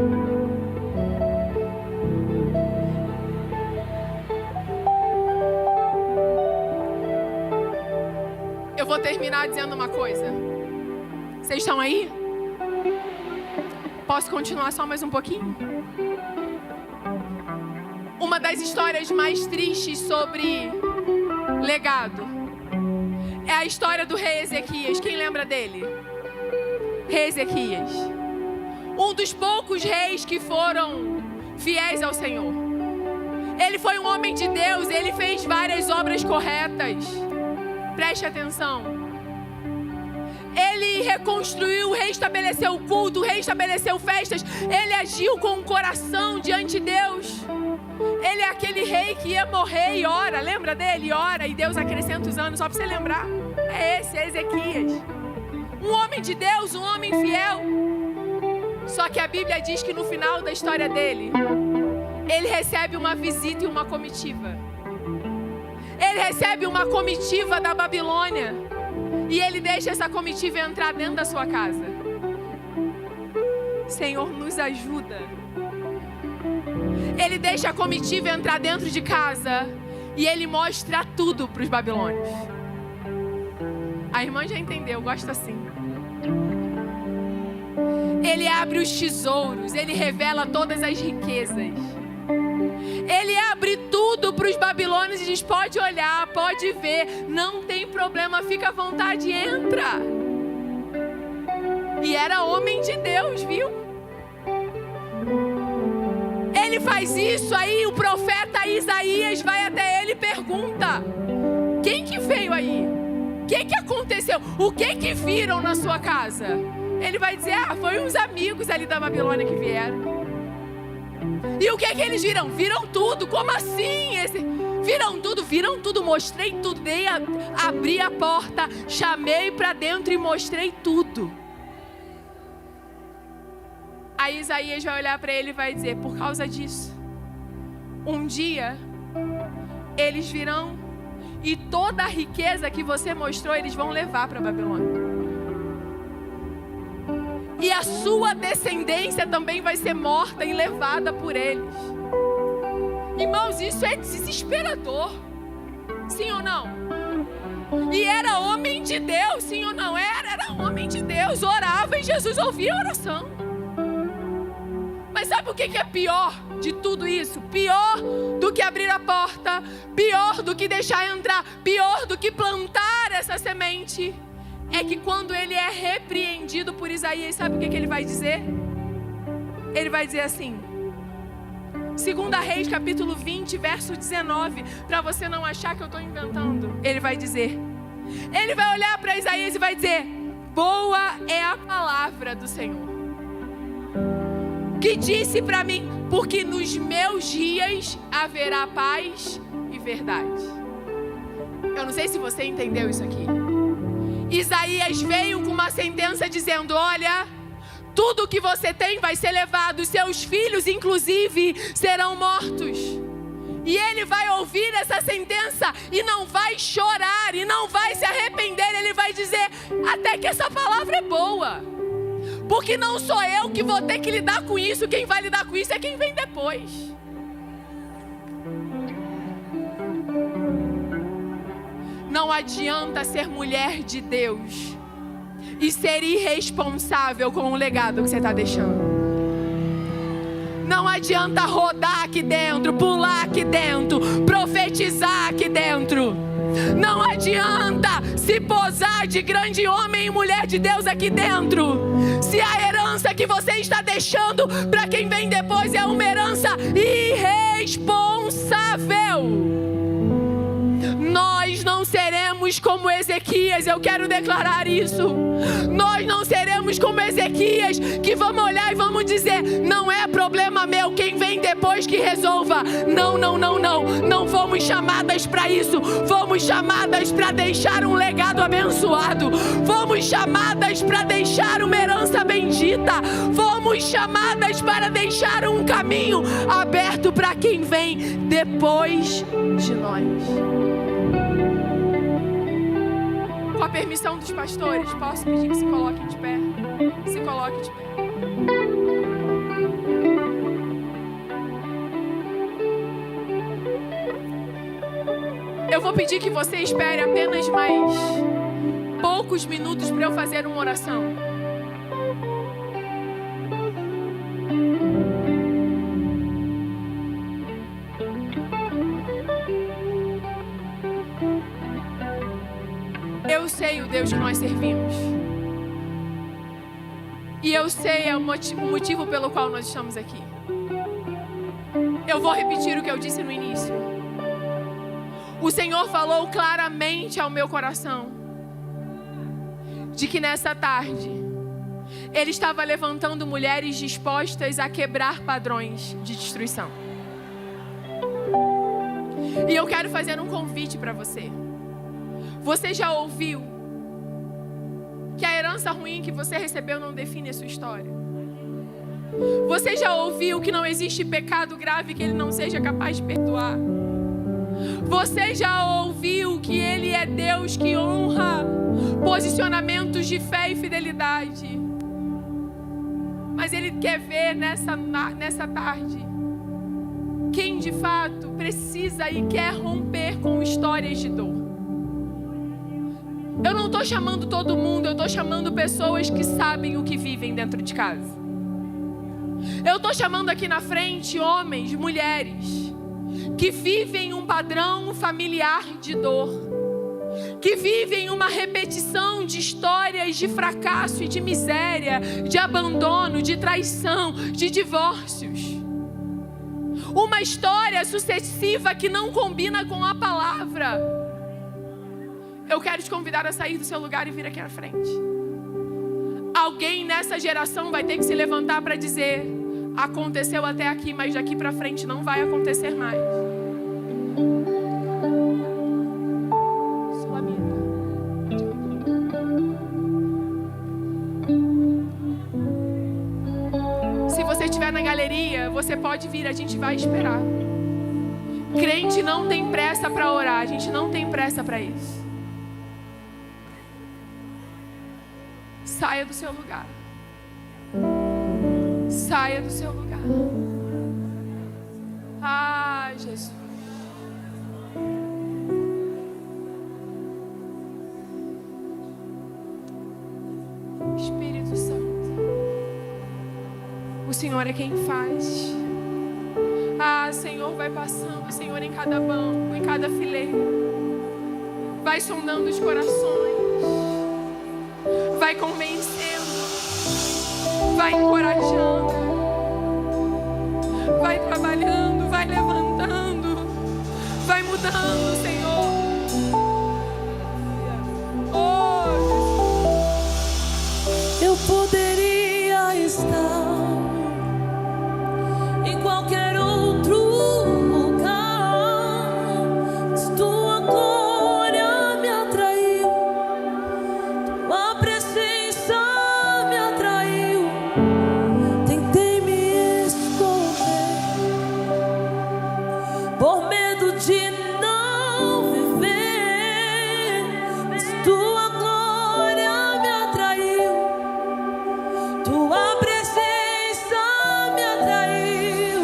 Eu vou terminar dizendo uma coisa. Vocês estão aí? Posso continuar só mais um pouquinho? Uma das histórias mais tristes sobre legado é a história do rei Ezequias. Quem lembra dele? Rei Ezequias. Um dos poucos reis que foram fiéis ao Senhor. Ele foi um homem de Deus, ele fez várias obras corretas. Preste atenção. Ele reconstruiu, restabeleceu o culto, restabeleceu festas. Ele agiu com o coração diante de Deus. Ele é aquele rei que ia morrer e ora. Lembra dele? Ora e Deus acrescenta os anos, só para você lembrar. É esse, é Ezequias. Um homem de Deus, um homem fiel. Só que a Bíblia diz que no final da história dele, ele recebe uma visita e uma comitiva. Ele recebe uma comitiva da Babilônia. E ele deixa essa comitiva entrar dentro da sua casa. Senhor, nos ajuda. Ele deixa a comitiva entrar dentro de casa. E ele mostra tudo para os babilônios. A irmã já entendeu, gosta assim. Ele abre os tesouros. Ele revela todas as riquezas. Ele abre tudo para os babilônios e diz: pode olhar, pode ver, não tem problema, fica à vontade, entra. E era homem de Deus, viu? Ele faz isso, aí o profeta Isaías vai até ele e pergunta: quem que veio aí? O que aconteceu? O que viram na sua casa? Ele vai dizer: foi uns amigos ali da Babilônia que vieram. E o que eles viram? Viram tudo. Como assim? Viram tudo. Mostrei tudo. Abri a porta, chamei para dentro e mostrei tudo. Aí Isaías vai olhar para ele e vai dizer: por causa disso, um dia eles virão e toda a riqueza que você mostrou eles vão levar para a Babilônia. E a sua descendência também vai ser morta e levada por eles. Irmãos, isso é desesperador. Sim ou não? E era homem de Deus, sim ou não? Era homem de Deus, orava e Jesus ouvia a oração. Mas sabe o que é pior de tudo isso? Pior do que abrir a porta, pior do que deixar entrar, pior do que plantar essa semente, é que quando ele é repreendido por Isaías, sabe o que ele vai dizer? Ele vai dizer assim, 2 Reis, capítulo 20, verso 19, para você não achar que eu estou inventando. Ele vai dizer, ele vai olhar para Isaías e vai dizer: boa é a palavra do Senhor, que disse para mim, porque nos meus dias haverá paz e verdade. Eu não sei se você entendeu isso aqui. Isaías veio com uma sentença dizendo: olha, tudo que você tem vai ser levado, seus filhos inclusive serão mortos. E ele vai ouvir essa sentença e não vai chorar e não vai se arrepender. Ele vai dizer: até que essa palavra é boa, porque não sou eu que vou ter que lidar com isso, quem vai lidar com isso é quem vem depois. Não adianta ser mulher de Deus e ser irresponsável com o legado que você está deixando. Não adianta rodar aqui dentro, pular aqui dentro, profetizar aqui dentro. Não adianta se posar de grande homem e mulher de Deus aqui dentro, se a herança que você está deixando para quem vem depois é uma herança irresponsável. Nós não seremos como Ezequias, eu quero declarar isso. Nós não seremos como Ezequias, que vamos olhar e vamos dizer: não é problema meu, quem vem depois que resolva. Não, não, não, não. Não fomos chamadas para isso. Fomos chamadas para deixar um legado abençoado. Fomos chamadas para deixar uma herança bendita. Fomos chamadas para deixar um caminho aberto para quem vem depois de nós. Com a permissão dos pastores, posso pedir que se coloquem de pé? Se coloquem de pé. Eu vou pedir que você espere apenas mais poucos minutos para eu fazer uma oração. Eu sei o Deus que nós servimos. E eu sei o motivo pelo qual nós estamos aqui. Eu vou repetir o que eu disse no início. O Senhor falou claramente ao meu coração de que nessa tarde Ele estava levantando mulheres dispostas a quebrar padrões de destruição. E eu quero fazer um convite para você. Você já ouviu que a herança ruim que você recebeu não define a sua história? Você já ouviu que não existe pecado grave que Ele não seja capaz de perdoar? Você já ouviu que Ele é Deus que honra posicionamentos de fé e fidelidade? Mas Ele quer ver nessa tarde quem de fato precisa e quer romper com histórias de dor. Eu não estou chamando todo mundo, eu estou chamando pessoas que sabem o que vivem dentro de casa. Eu estou chamando aqui na frente homens, mulheres, que vivem um padrão familiar de dor, que vivem uma repetição de histórias de fracasso e de miséria, de abandono, de traição, de divórcios. Uma história sucessiva que não combina com a palavra. Eu quero te convidar a sair do seu lugar e vir aqui na frente. Alguém nessa geração vai ter que se levantar para dizer: aconteceu até aqui, mas daqui para frente não vai acontecer mais. Se você estiver na galeria, você pode vir, a gente vai esperar. Crente não tem pressa para orar, a gente não tem pressa para isso. Saia do seu lugar. Saia do seu lugar. Ah, Jesus. Espírito Santo. O Senhor é quem faz. Ah, Senhor, vai passando, Senhor, em cada banco, em cada fileira. Vai sondando os corações. Vai convencendo, vai encorajando, vai trabalhando, vai levantando, vai mudando, Senhor. Oh, Jesus. Eu poderia estar em qualquer outro lugar, mas tua glória me atraiu, tua presença me atraiu. Tentei me esconder por medo de não viver, mas tua glória me atraiu, tua presença me atraiu.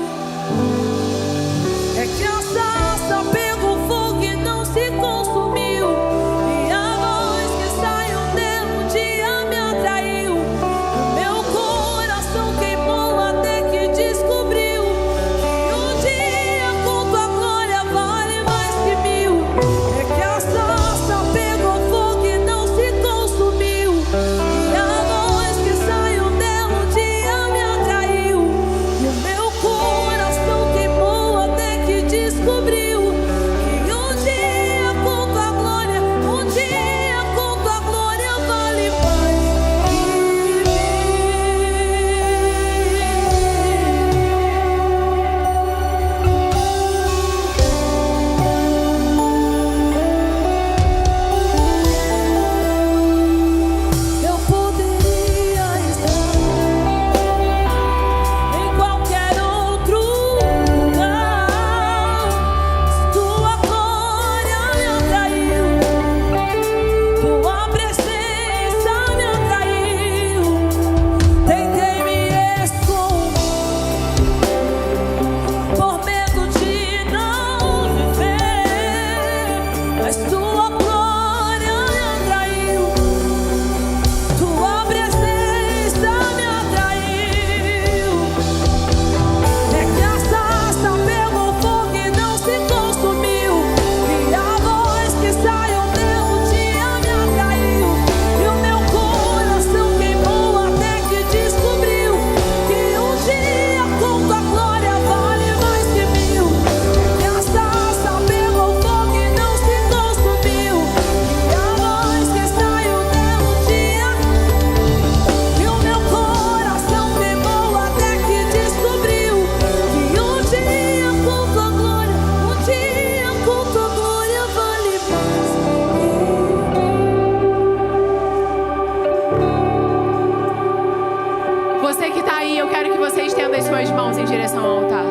quero que você estenda as suas mãos em direção ao altar.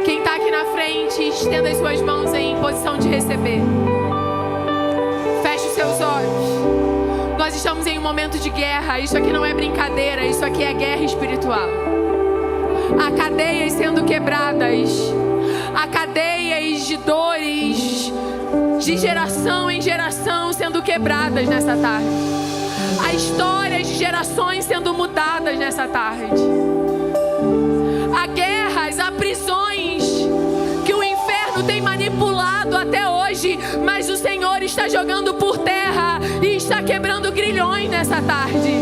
Quem está aqui na frente, estenda as suas mãos em posição de receber. Feche os seus olhos. Nós estamos em um momento de guerra. Isso aqui não é brincadeira, isso aqui é guerra espiritual. Há cadeias sendo quebradas. Há cadeias de dores de geração em geração sendo quebradas nessa tarde. Há histórias de gerações sendo mudadas nessa tarde. Há guerras, há prisões que o inferno tem manipulado até hoje, mas o Senhor está jogando por terra e está quebrando grilhões nessa tarde.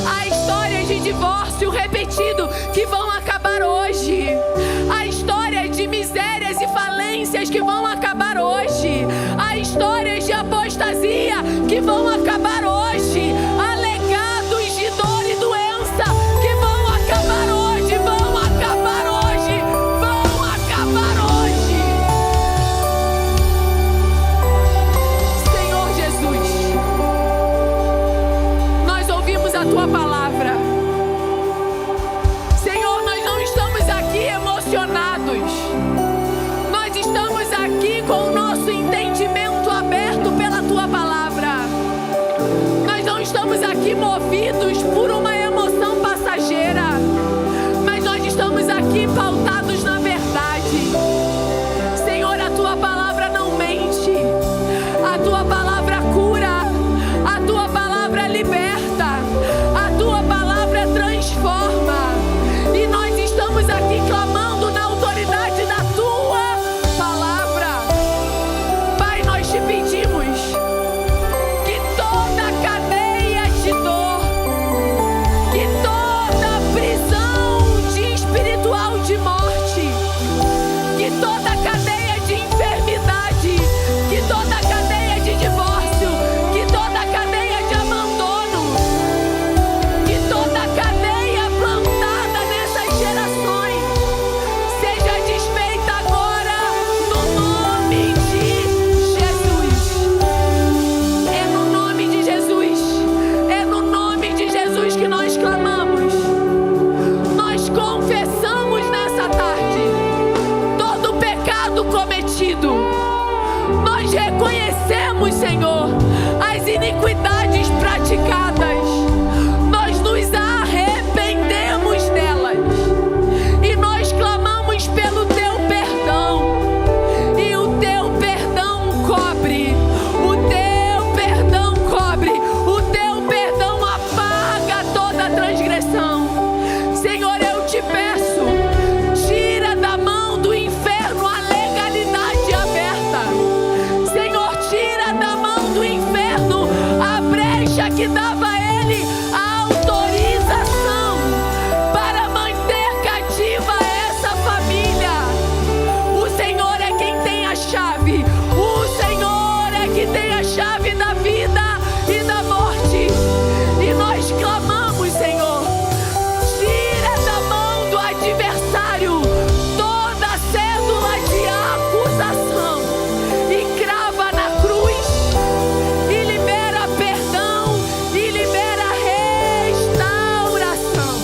Há histórias de divórcio repetido que vão acabar hoje. Há histórias de misérias e falências que vão acabar hoje. Há histórias de apostasia que vão acabar hoje. Há legados de dor e doença que vão acabar hoje. Vão acabar hoje. Vão acabar hoje. Senhor Jesus, nós ouvimos a Tua palavra. Senhor, nós não estamos aqui emocionados. Nós estamos aqui com o nosso entendimento aberto pela Tua palavra. Nós não estamos aqui movidos por uma emoção passageira, mas nós estamos aqui pautados na verdade. Senhor, a Tua palavra não mente. A Tua palavra cura. A Tua palavra liberta. A Tua palavra transforma. E nós estamos aqui clamando na autoridade da Tua palavra. Pai, nós te pedimos que toda cadeia de dor, que toda prisão de espiritual de morte, que toda cadeia de enfermidade, que toda cadeia de divórcio, que toda cadeia de abandono, que toda cadeia plantada nessas gerações seja desfeita agora no nome de Jesus. É no nome de Jesus. É no nome de Jesus que nós clamamos. Nós confessamos nessa tarde todo o pecado cometido. Nós reconhecemos, Senhor, as iniquidades praticadas. Nós nos arrependemos delas. E nós clamamos pelo Teu perdão. E o Teu perdão cobre. O Teu perdão cobre. O Teu perdão apaga toda transgressão. Senhor, eu te peço, tira da mão do inferno a legalidade aberta. Senhor, tira da mão do inferno a brecha que dava a ele a autorização para manter cativa essa família. O Senhor é quem tem a chave. O Senhor é que tem a chave da vida e da morte. E nós clamamos, Senhor, tira da mão do adversário toda a cédula de acusação e crava na cruz e libera perdão e libera restauração.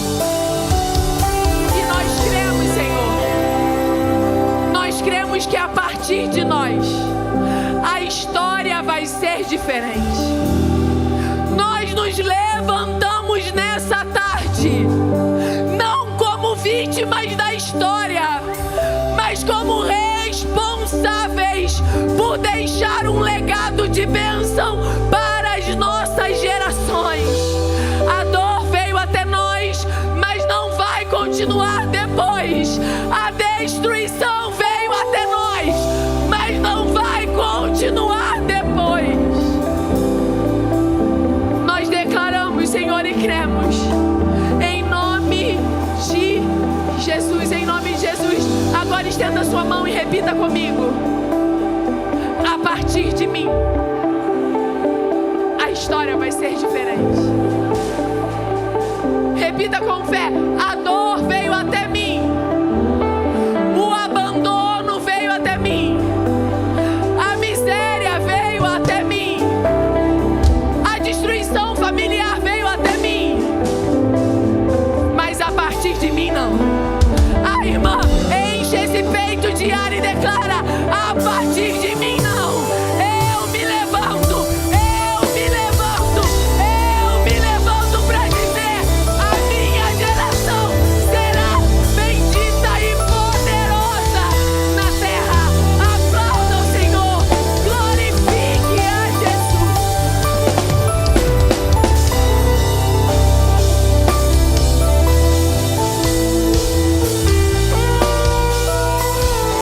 E nós cremos, Senhor, nós cremos que a partir de nós a história vai ser diferente. Nós nos levantamos nessa tarde não como vítimas da história, mas como responsáveis por deixar um legado de bênção para as nossas gerações. A dor veio até nós, mas não vai continuar depois. A destruição veio até nós, mas não vai continuar depois. Nós declaramos, Senhor, e cremos em nome de Jesus. Em nome de Jesus. Agora estenda a sua mão e repita comigo: a partir de mim a história vai ser diferente. Repita com fé: a dor